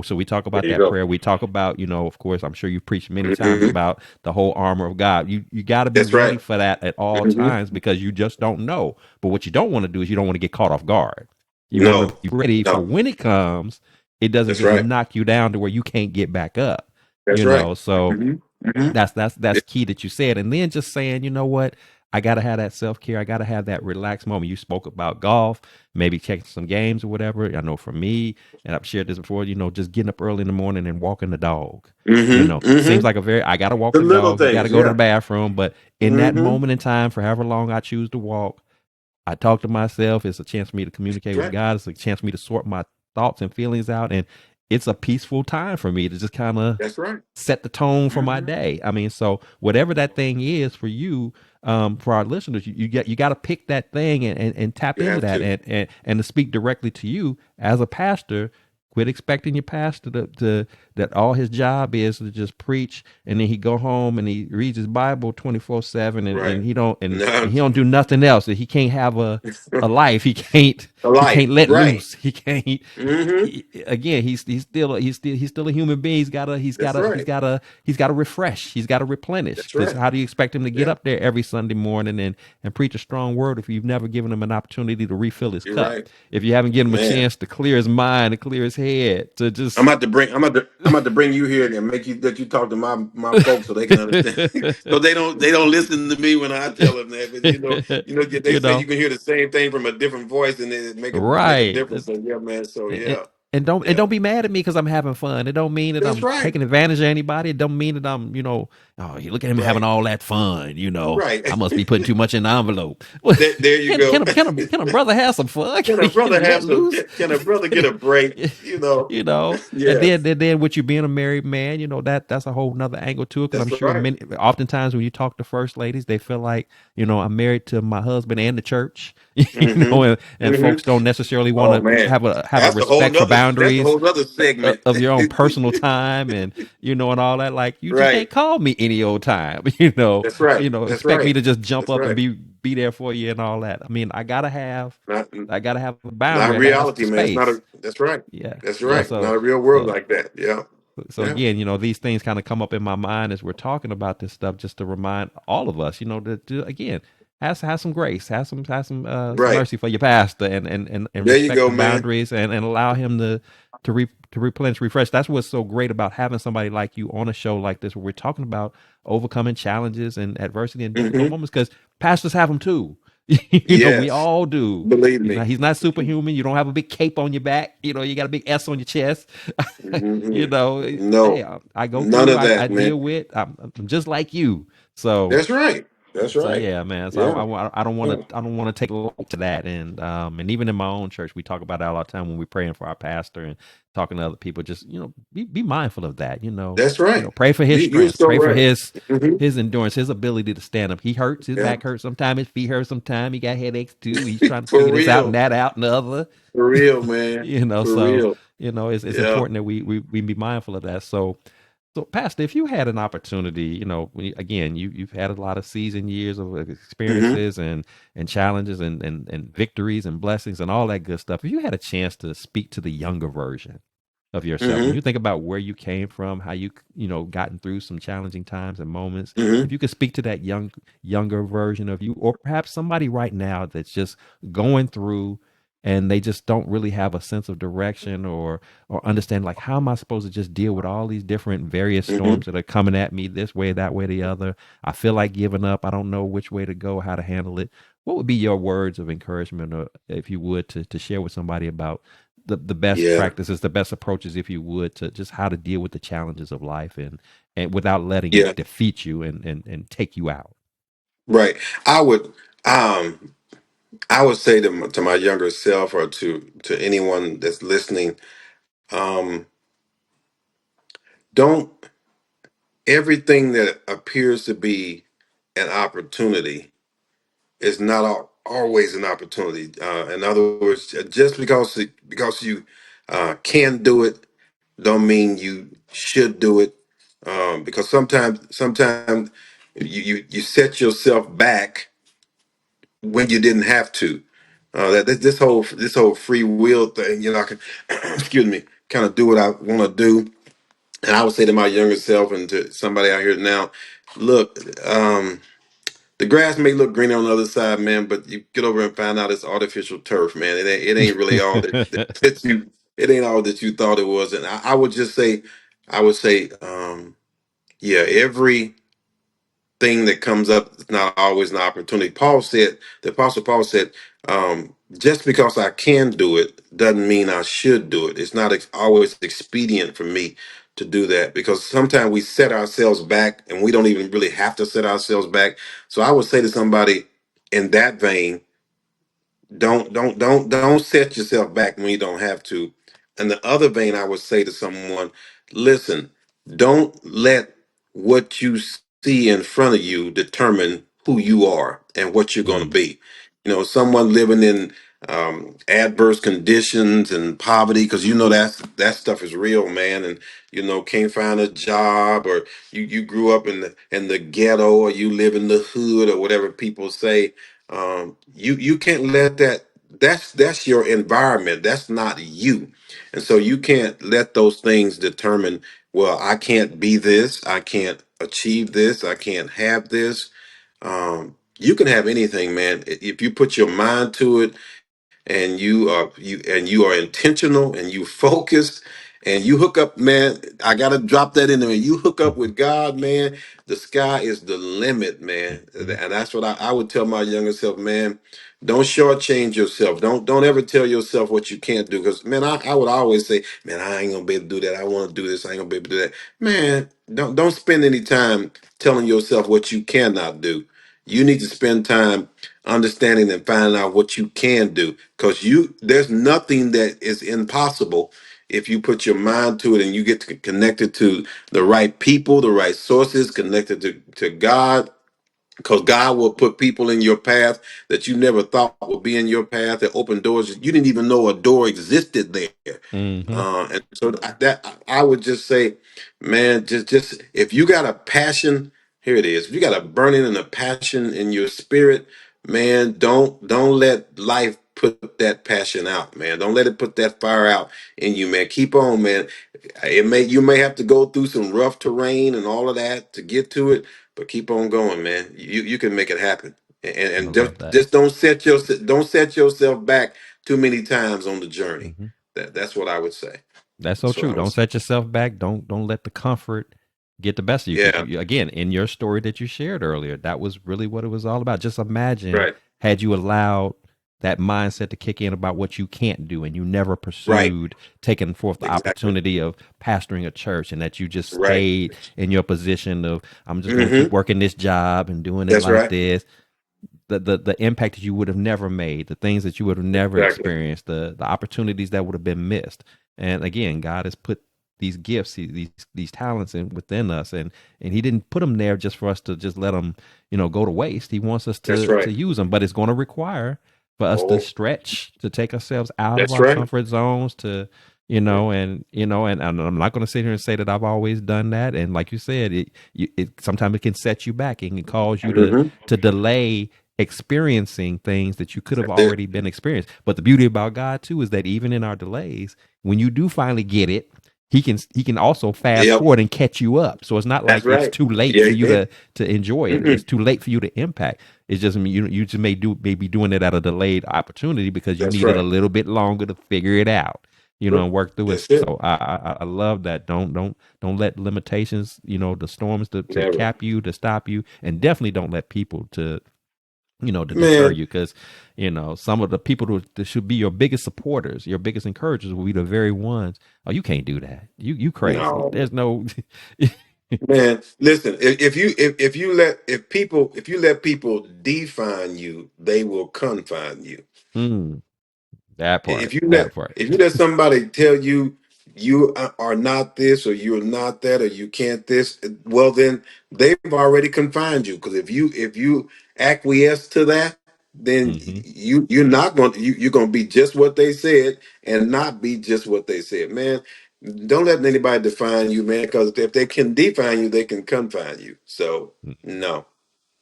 So we talk There about you that go. prayer. We talk about, of course, I'm sure you've preached many times Hmm. about the whole armor of God. You got to be That's ready right. for that at all Hmm. times because you just don't know. But what you don't want to do is you don't want to get caught off guard. You want to No, be ready for no. when it comes, it doesn't That's just right. knock you down to where you can't get back up. That's right. So Hmm. Hmm. that's key that you said. And then just saying, you know what, I gotta have that self-care. I gotta have that relaxed moment. You spoke about golf, maybe checking some games or whatever. I know for me, and I've shared this before, just getting up early in the morning and walking the dog. Hmm. Seems Hmm. like I gotta walk The the little dog. He gotta things, go to the yeah. bathroom. But in that Hmm. moment in time, for however long I choose to walk, I talk to myself. It's a chance for me to That's communicate with right. God. It's a chance for me to sort my thoughts and feelings out. And it's a peaceful time for me to just kind of That's right. set the tone for my Hmm. day. I mean, so whatever that thing is for you, for our listeners, you got to pick that thing and tap You into have that to. and to speak directly to you as a pastor. Quit expecting your pastor to that all his job is to just preach and then he go home and he reads his Bible 24/7 and Right. he don't and No. he don't do nothing else. That he can't have a life. A He life. can't let Right. loose. He can't. Hmm. Again, he's still a human being. That's right. He's got to refresh. He's got to replenish. That's Because right. how do you expect him to get Yeah. up there every Sunday morning and preach a strong word if you've never given him an opportunity to refill his You're cup? right. If you haven't given him a Man. chance to clear his mind, to clear his head, to I'm just about to bring I'm about to bring you here and make you that you talk to my folks so they can understand. So they don't listen to me when I tell them that. But they you say know, you can hear the same thing from a different voice and it make a right? difference. So yeah, man. So And, yeah. and don't Yeah. be mad at me because I'm having fun. It don't mean that That's I'm right. taking advantage of anybody. It don't mean that I'm, oh, you look at him having Right. all that fun. Right. I must be putting too much in the envelope. Well, There you can go. can a, can a, can a brother have some fun? Can a Can brother he let have some loose? can a brother get a break? And Yes. then with you being a married man, that's a whole nother angle to it. Because I'm That's sure right. many, oftentimes when you talk to first ladies, they feel like I'm married to my husband and the church, Hmm. and Hmm. folks don't necessarily want Oh to man. have a That's a whole respect for nother that's a boundaries whole nother segment. of your own personal time and all that. Like you just Right. can't call me any old time, That's right. That's expect me right. to just jump That's up and right. be there for you and all that. I mean, Not I gotta have a not boundary. I gotta have reality, some man. It's not space. a that's right. Yeah, That's yeah. right. So Not a real world so like that. Yeah. so Yeah. again, these things kind of come up in my mind as we're talking about this stuff, just to remind all of us, to again have some grace, have some Right. mercy for your pastor, and There you respect go, the man. boundaries, and allow him to replenish, refresh. That's what's so great about having somebody like you on a show like this, where we're talking about overcoming challenges and adversity and difficult Hmm. moments, because pastors have them too. We Yes. all do. Believe He's not me. he's not superhuman. You don't have a big cape on your back. You got a big S on your chest. Hmm. you know, hey, No. I go None through. of I that, deal man. with. I'm just like you. So That's right. That's so right. yeah, man. So Yeah. I don't want Yeah. to take a look to that. And even in my own church, we talk about that all the time when we're praying for our pastor and talking to other people. Just be mindful of that. That's right. Pray for his You're strength. so Pray for right. his Hmm. his endurance, his ability to stand up. He hurts. His Yeah. back hurts sometimes. His feet hurt sometimes. He got headaches too. He's trying to For figure this out and real. that out and the other. For real, man. For So real. it's Yeah. important that we be mindful of that. So, Pastor, if you had an opportunity, again, you've had a lot of seasoned years of Hmm. experiences and challenges and victories and blessings and all that good stuff. If you had a chance to speak to the younger version of yourself, when Hmm. you think about where you came from, how gotten through some challenging times and moments, Hmm. if you could speak to that younger version of you, or perhaps somebody right now that's just going through and they just don't really have a sense of direction or understand, like, how am I supposed to just deal with all these different various Hmm. storms that are coming at me this way, that way, the other. I feel like giving up. I don't know which way to go, how to handle it. What would be your words of encouragement, or if you would, to share with somebody about the best Yeah. practices, the best approaches, if you would, to just how to deal with the challenges of life and without letting Yeah. it defeat you and take you out? Right. I would um I would say to my younger self or to anyone that's listening, um, don't everything that appears to be an opportunity is not always an opportunity. In other words, just because you can do it, don't mean you should do it. Because sometimes You set yourself back when you didn't have to. This whole free will thing, I can excuse me, kind of do what I want to do. And I would say to my younger self and to somebody out here now, look, the grass may look greener on the other side, man, but you get over and find out it's artificial turf, man. It ain't really all that you it ain't all that you thought it was. And I would just say, I would say, yeah, every thing that comes up is not always an opportunity. The Apostle Paul said, just because I can do it doesn't mean I should do it. It's not always expedient for me to do that because sometimes we set ourselves back and we don't even really have to set ourselves back. So I would say to somebody in that vein, don't set yourself back when you don't have to. In the other vein, I would say to someone, listen, don't let what you see in front of you determine who you are and what you're going to Mm, be. Someone living in adverse conditions and poverty, because that stuff is real, man. And can't find a job, or you grew up in the ghetto, or you live in the hood, or whatever people say. You can't let that. That's your environment. That's not you, and so you can't let those things determine. Well, I can't be this. I can't achieve this. I can't have this. You can have anything, man, if you put your mind to it and you are intentional and you focused and you hook up, man. I gotta drop that in there. You hook up with God, man. The sky is the limit, man. mhm, And that's what I would tell my younger self, man. Don't shortchange yourself. Don't ever tell yourself what you can't do. Because man, I would always say, man, I ain't gonna be able to do that. I want to do this. I ain't gonna be able to do that. Man, don't spend any time telling yourself what you cannot do. You need to spend time understanding and finding out what you can do, because there's nothing that is impossible if you put your mind to it and you get connected to the right people, the right sources, connected to God, because God will put people in your path that you never thought would be in your path, that open doors you didn't even know a door existed there. mhm, And so I would just say, man, just if you got a passion, here it is. If you got a burning and a passion in your spirit, man, don't let life put that passion out, man. Don't let it put that fire out in you, man. Keep on, man. You may have to go through some rough terrain and all of that to get to it, but keep on going, man. You can make it happen. I And love that. just don't set yourself back too many times on the journey. Mhm. That's what I would say. That's so That's what true. I would Don't say. set yourself back. Don't let the comfort get the best of you. Because Yeah, you, again, in your story that you shared earlier, that was really what it was all about. Just imagine right, had you allowed that mindset to kick in about what you can't do, and you never right, pursued taking forth the exactly, opportunity of pastoring a church, and that you just right. stayed in your position of I'm just going to keep Mm-hmm. working this job and doing it That's like right. this. The impact that you would have never made, the things that you would have never Exactly. experienced, the opportunities that would have been missed. And again, God has put these gifts, these talents within us, and He didn't put them there just for us to just let them, go to waste. He wants us That's to right. use them, but it's going to require for us to Oh, stretch, to take ourselves out of that's our right. comfort zones, to and I'm not going to sit here and say that I've always done that. And like you said, it sometimes it can set you back. It can cause you Mm-hmm. to delay experiencing things that you could have That's it. already been experienced. But the beauty about God too is that even in our delays, when you do finally get it, he can also fast Yep. forward and catch you up. So it's not That's like it's right. too late Yeah, for he you did. to enjoy it. It's Mm-mm. too late for you to impact. It's just you just may be doing it at a delayed opportunity because you That's needed a right. little bit longer to figure it out. And work through it. That's it. So I love that. Don't let limitations, the storms to Never. cap you, to stop you, and definitely don't let people to deter Man, you, because some of the people that should be your biggest supporters, your biggest encouragers, will be the very ones. Oh, you can't do that. You crazy. no. There's no. Man, listen, if you let people define you, they will confine you. Mm, that part. If you let That part. somebody tell you are not this, or you're not that, or you can't this, well then they've already confined you. Because if you acquiesce to that, then Hmm. you're not going you're going to be just what they said and not be just what they said. Man, Don't let anybody define you, man, because if they can define you, they can confine you. So no.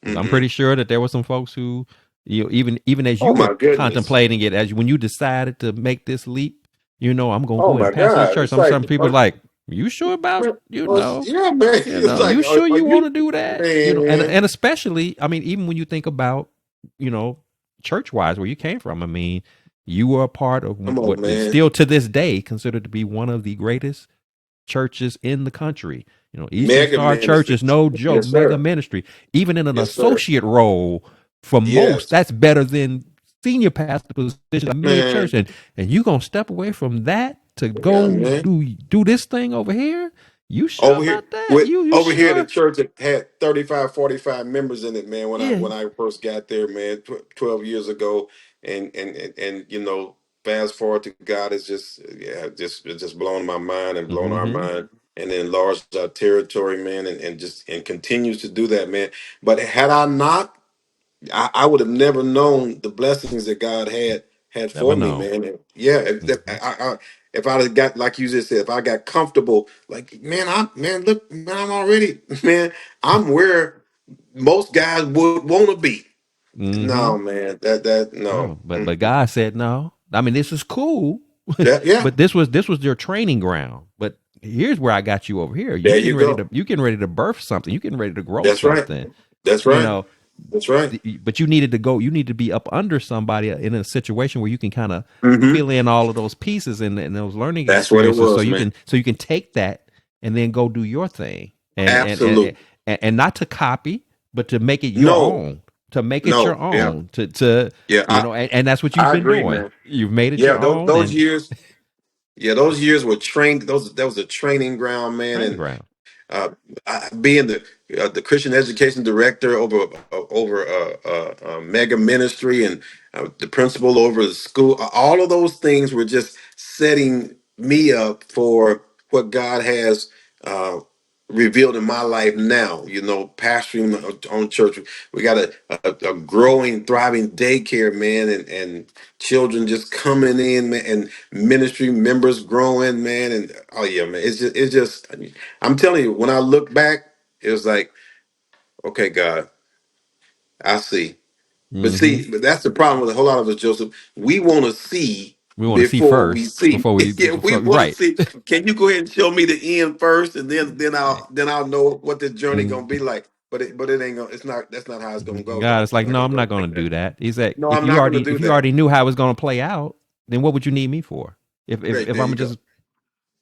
Because I'm Mm-mm. pretty sure that there were some folks who, even as Oh you were my goodness. contemplating it, as when you decided to make this leap, I'm gonna Oh go and my pastor this God. church. It's I'm like, certain people like, you sure about, yeah, man. It's like, you sure are you want you, to do that? man? And especially, I mean, even when you think about, you know, church wise where you came from, I mean, you were a part of Come on, what is man. still to this day considered to be one of the greatest churches in the country. Eastern Mega Star Church is ministries. no joke, Yes, mega sir. ministry. Even in an Yes, sir. associate role, for most, Yes, that's better than senior pastor position in a mega church. man. And you gonna step away from that to Yeah, go man. do this thing over here? You sure Over here about that? with You over here the sure? church that had 35, 45 members in it, man, when I Yeah. when I first got there, man, 12 years ago. And fast forward to God is just, yeah, just it's just blown my mind and blown our Mm-hmm. mind, and then enlarged our territory, man, and continues to do that, man. But had I not, I would have never known the blessings that God had Never for me, know. man. And yeah, Mm-hmm. if I'd have got, like you just said, if I got comfortable, like, man, look, man, I'm already, man, I'm where most guys would want to be. Mm-hmm. No, man, that no. No, but God said no. I mean, this is cool, That, yeah, but this was your training ground. But here's where I got you over here. there you go. You getting ready to birth something. You getting ready to grow That's right. something. That's You right. know, That's right. but you needed to go. You need to be up under somebody in a situation where you can kind of Hmm. fill in all of those pieces and those learning That's what it experiences, was, man. so you can take that and then go do your thing Absolutely. and not to copy, but to make it your No, own. To make it your no, yeah, own. To yeah. and that's what you've I been agree, doing. man. You've made it Yeah, your own those and years. Yeah, those years were trained. Those That was a training ground, man. training And ground. uh, being the Christian education director over mega ministry, and the principal over the school, all of those things were just setting me up for what God has uh, revealed in my life now. Pastoring on church, we got a growing, thriving daycare, man, and children just coming in, man, and ministry members growing, man. And oh yeah, man, it's just, I mean, I'm telling you, when I look back, it was like, okay, God, I see. But Mm-hmm. see, but that's the problem with a whole lot of us, Joseph. We want to see We want to see before we first see. before we Yeah, we before want to right. see. Can you go ahead and show me the end first, and then I'll know what this journey gonna be like. But it ain't gonna. It's not. That's not how it's gonna go, God, though. it's It's like, not no, gonna I'm go not going like to do that. that. He said, No, I'm not gonna do if you that. already knew how it was going to play out, then what would you need me for? Great. If There I'm you go. just,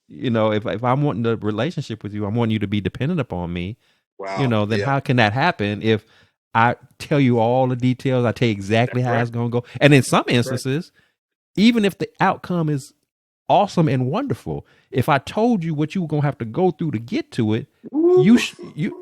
if I'm wanting a relationship with you, I'm wanting you to be dependent upon me. Wow. Then Yeah. how can that happen if I tell you all the details? I tell you exactly That's how right. it's going to go. And in some That's right. instances, even if the outcome is awesome and wonderful, if I told you what you were gonna have to go through to get to it, Woo. you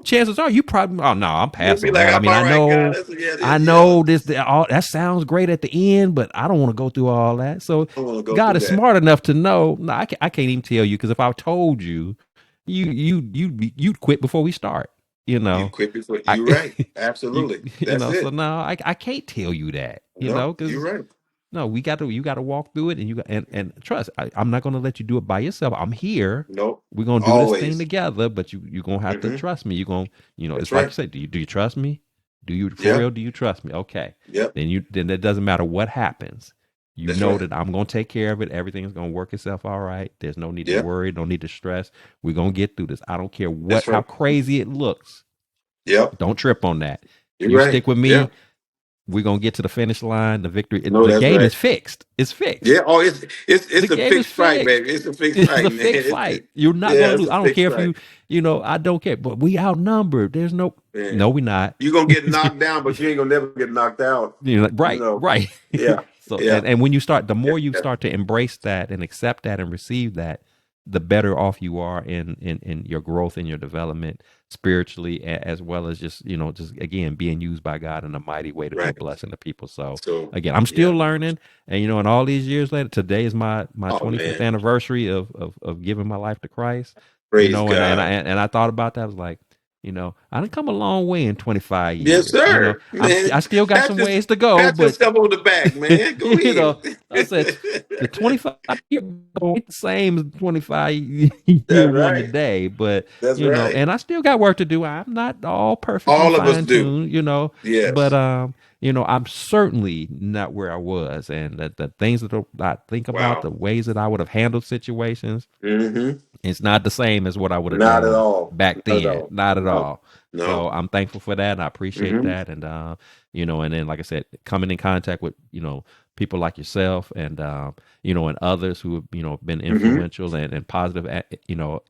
chances are you probably, oh no, I'm You'll past be on like, that. I I'm mean, all right, God. That's, yeah, yeah, I yeah. know all that sounds great at the end, but I don't want to go through all that. So I want to go God through is that. smart enough to know. No, I can't even tell you because if I told you, you'd quit before we start. You You know, quit before. I You're right. you Absolutely. That's so it. no, I can't tell you that. No, you're Because right. no, you got to walk through it, and and trust. I'm not going to let you do it by yourself. I'm here. Nope. We're gonna do this thing Always. together, but you're gonna have to Hmm. trust me. You're gonna, That's it's like you right. said. Do you trust me? Do you for real? Yep. Do you trust me? Okay, Yep. then it doesn't matter what happens. You That's know right. that I'm gonna take care of it. Everything is gonna work itself all right. There's no need to Yep. worry. No need to stress. We're gonna get through this. I don't care That's how right. crazy it looks. Yep. Don't trip on that. You're You right. stick with Yeah. me. We're gonna get to the finish line. The victory. No, The that's game is right. fixed. It's Yeah. fixed. Oh, it's The it's a game is fixed fight, fixed. baby. It's a fixed It's fight, a man. fixed fight. You're not Yeah, gonna it's lose. a I don't fixed care if fight. I don't care. But we outnumbered. There's no. Man. No, we not. You're gonna get knocked down, but you ain't gonna never get knocked out. You Right, know. right. Yeah. So Yeah. and when you start, the Yeah. more you Yeah. start to embrace that and accept that and receive that, the better off you are in your growth and your development spiritually, as well as just just again being used by God in a mighty way to be a Right. blessing to people. So So again, I'm still yeah. learning, and and all these years later, today is my Oh 25th man. anniversary of giving my life to Christ. Praise And God. I thought about that. I was like, I done come a long way in 25 Yes, years. sir. I Man, still got some ways to go, pat but yourself on the back, man. Go you know, ahead. I said the 25 year ain't the same as 25 year That's one right. today, but That's right. and I still got work to do. I'm not all perfectly All of us fine do. tuned, but Yes. I'm certainly not where I was, and the things that I think about, Wow. the ways that I would have handled situations, Hmm. it's not the same as what I would have Not at done all. back Not at then. all. Not at No. all. So No. I'm thankful for that, and I appreciate Hmm. that. And and then like I said, coming in contact with people like yourself, and and others who have been Hmm. influential and positive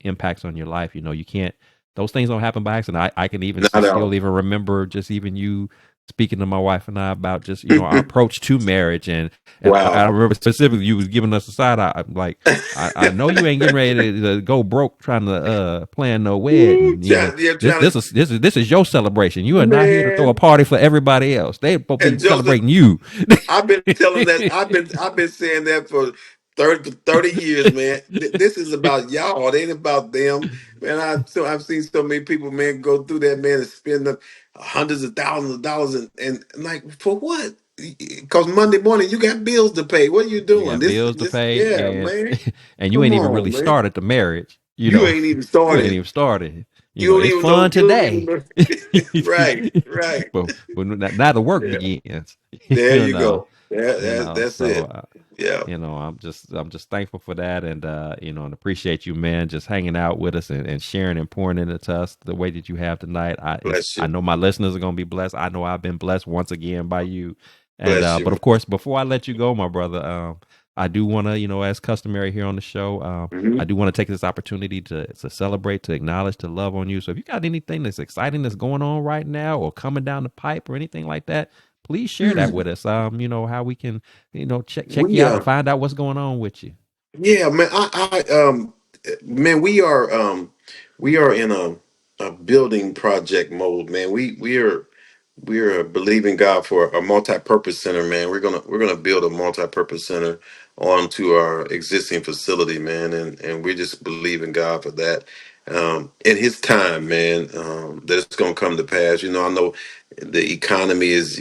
impacts on your life. You can't. Those things don't happen by accident. I can even Not at still all. even remember just even you speaking to my wife and I about just our approach to marriage, and I Wow. remember specifically you was giving us a side eye. I'm like, I know you ain't getting ready to go broke trying to plan no Woo, wedding. you're This trying this to, is this is this is your celebration. You are not here to throw a man. party for everybody else. They supposed to And be Joseph, celebrating you. I've been telling that. I've been saying that for 30 years, man. This is about y'all. It ain't about them, man. I've seen so many people, man, go through that, man, and spend the hundreds of thousands of dollars, and like for what? Because Monday morning you got bills to pay. What are you You doing? got This, bills to this, pay, yeah, and man. and you Come ain't even really on, man. started the marriage. You ain't even You ain't started. even started. You don't It's even know. fun You don't even today, know. Right, right. but now the work Yeah. begins. There you you know, go. That's so it. Yeah. I'm just thankful for that, and and appreciate you, man, just hanging out with us, and sharing and pouring into us the way that you have tonight. Bless I you. know my listeners are gonna be blessed. I know I've been blessed once again by you, and Bless but you. of course, before I let you go, my brother, I do want to, as customary here on the show, I Hmm. do want to take this opportunity to celebrate, to acknowledge, to love on you. So if you got anything that's exciting that's going on right now, or coming down the pipe, or anything like that, please share that with us. How we can, check We you out and find out what's going on with you. yeah, man. Man, we are in a building project mode, man. We are believing God for a multi-purpose center, man. We're gonna build a multi-purpose center onto our existing facility, man, and we're just believing God for that. In His time, man, that it's gonna come to pass. I know the economy is,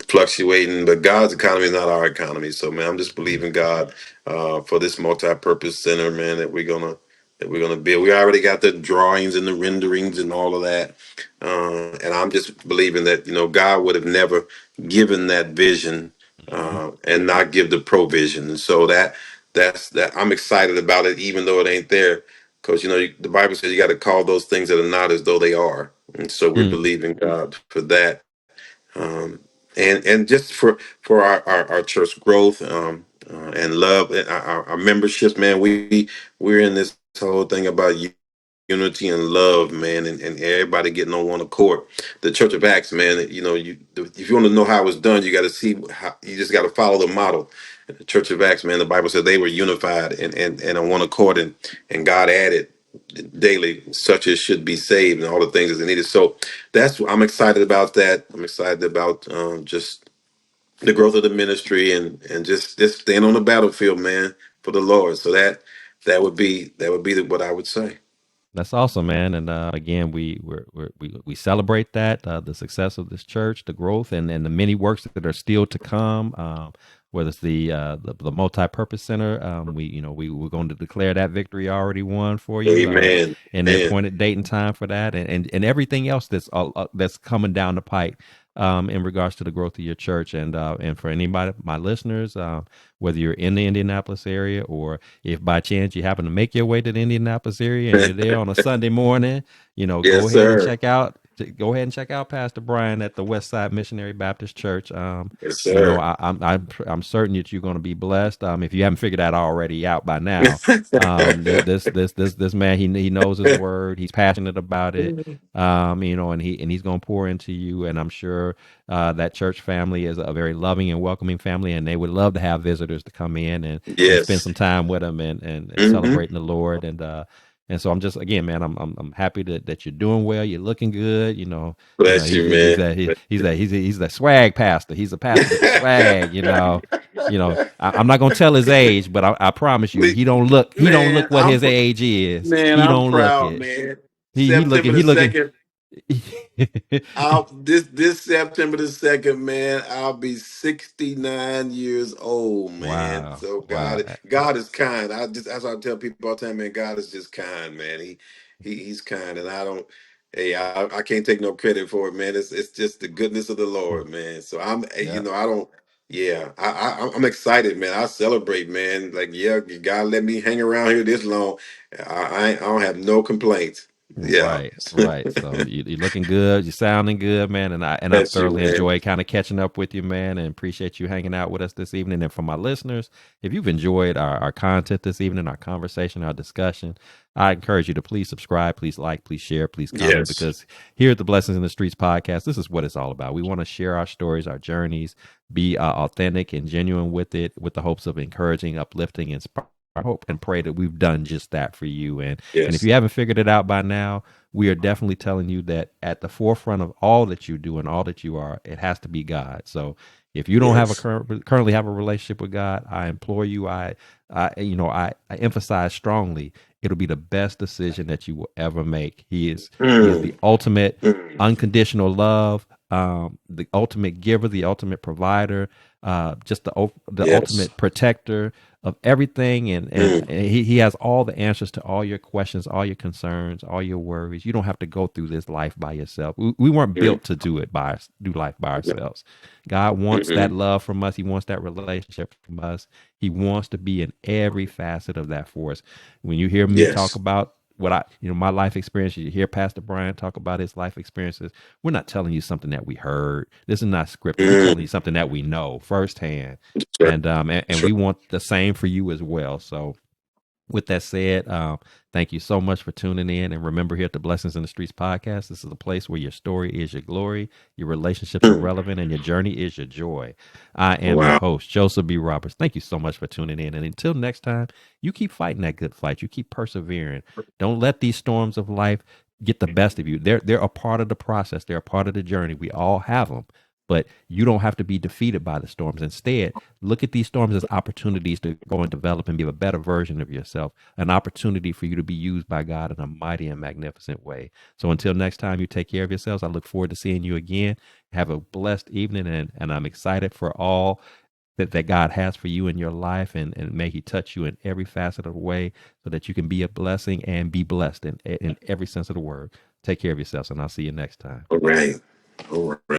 fluctuating, but God's economy is not our economy. So, man, I'm just Mm. believing God for this multi-purpose center, man, that we're gonna build. We already got the drawings and the renderings and all of that, and I'm just believing that God would have never given that vision Mhm. and not give the provision. And so that's that. I'm excited about it, even though it ain't there, because the Bible says you got to call those things that are not as though they are. And so we're Mm. believing God for that, um, and just for our church growth, and love, and our memberships, man. We're in this whole thing about unity and love, man, and everybody getting on one accord. The Church of Acts, man. If you want to know how it was done, you got to see how. You just got to follow the model. The Church of Acts, man. The Bible said they were unified and on one accord, and God added daily such as should be saved, and all the things that are needed. So I'm excited about that. I'm excited about just the growth of the ministry, and just staying on the battlefield, man, for the Lord. So that would be what I would say. That's awesome, man. And again, we celebrate that, the success of this church, the growth, and the many works that are still to come. Whether it's the multi-purpose center, we're going to declare that victory already won for you, Amen. in the Man. appointed date and time for that, and everything else that's coming down the pipe, in regards to the growth of your church, and for anybody, my listeners, whether you're in the Indianapolis area, or if by chance you happen to make your way to the Indianapolis area and you're there on a Sunday morning, Yes, sir. go ahead and check out Pastor Brian at the Westside Missionary Baptist Church. Yes, sir. I'm certain that you're going to be blessed. If you haven't figured that already out by now, this man, he knows his word. He's passionate about it. And he's going to pour into you. And I'm sure that church family is a very loving and welcoming family, and they would love to have visitors to come in and spend Yes. some time with them, and Hmm. celebrating the Lord. And so I'm just, again, man, I'm happy that you're doing well. You're looking good. Bless you, man. He's that swag pastor. He's a pastor with the swag. I'm not gonna tell his age, but I promise you, he don't look Man, what his age is. man, He I'm don't look proud, it. man. September the he looking. 2nd. I'll this September the 2nd, man, I'll be 69 years old, man. Wow, So wow. God is kind. I just as I tell people all the time, man, God is just kind, man. He's kind, and I don't. Hey, I can't take no credit for it, man. It's just the goodness of the Lord, man. So Yeah. I don't. Yeah, I'm excited, man. I celebrate, man. Like, yeah, God let me hang around here this long. I don't have no complaints. Yeah. Right, right. So you're looking good. You're sounding good, man. And I've Bless you, thoroughly man. enjoyed kind of catching up with you, man, and appreciate you hanging out with us this evening. And for my listeners, if you've enjoyed our content this evening, our conversation, our discussion, I encourage you to please subscribe, please like, please share, please comment, Yes. because here at the Blessings in the Streets podcast, this is what it's all about. We want to share our stories, our journeys, be authentic and genuine with it, with the hopes of encouraging, uplifting, inspiring. I hope and pray that we've done just that for you. And if Yes. you haven't figured it out by now, we are definitely telling you that at the forefront of all that you do and all that you are, it has to be God. So if you don't have a Yes. currently have a relationship with God, I implore you, I emphasize strongly, it'll be the best decision that you will ever make. He is the Mm, ultimate mm. unconditional love, the ultimate giver, the ultimate provider, just the Yes. ultimate protector of everything, and Mm, he has all the answers to all your questions, all your concerns, all your worries. You don't have to go through this life by yourself. We weren't mm. built to do life by ourselves. God wants that Mm-hmm. love from us. He wants that relationship from us. He wants to be in every facet of that for us. When you hear me talk Yes. about my life experience, you hear Pastor Brian talk about his life experiences. We're not telling you something that we heard. This is not scripted. We're telling you Mm. something that we know firsthand, That's right. and That's we right. want the same for you as well. So with that said, thank you so much for tuning in. And remember, here at the Blessings in the Streets podcast, this is a place where your story is your glory, your relationships are Mm. relevant, and your journey is your joy. I am your Wow. host, Joseph B. Roberts. Thank you so much for tuning in. And until next time, you keep fighting that good fight. You keep persevering. Don't let these storms of life get the best of you. They're a part of the process. They're a part of the journey. We all have them. But you don't have to be defeated by the storms. Instead, look at these storms as opportunities to go and develop and be a better version of yourself, an opportunity for you to be used by God in a mighty and magnificent way. So until next time, you take care of yourselves. I look forward to seeing you again. Have a blessed evening, and I'm excited for all that God has for you in your life, and may He touch you in every facet of the way so that you can be a blessing and be blessed in every sense of the word. Take care of yourselves, and I'll see you next time. All right. All right.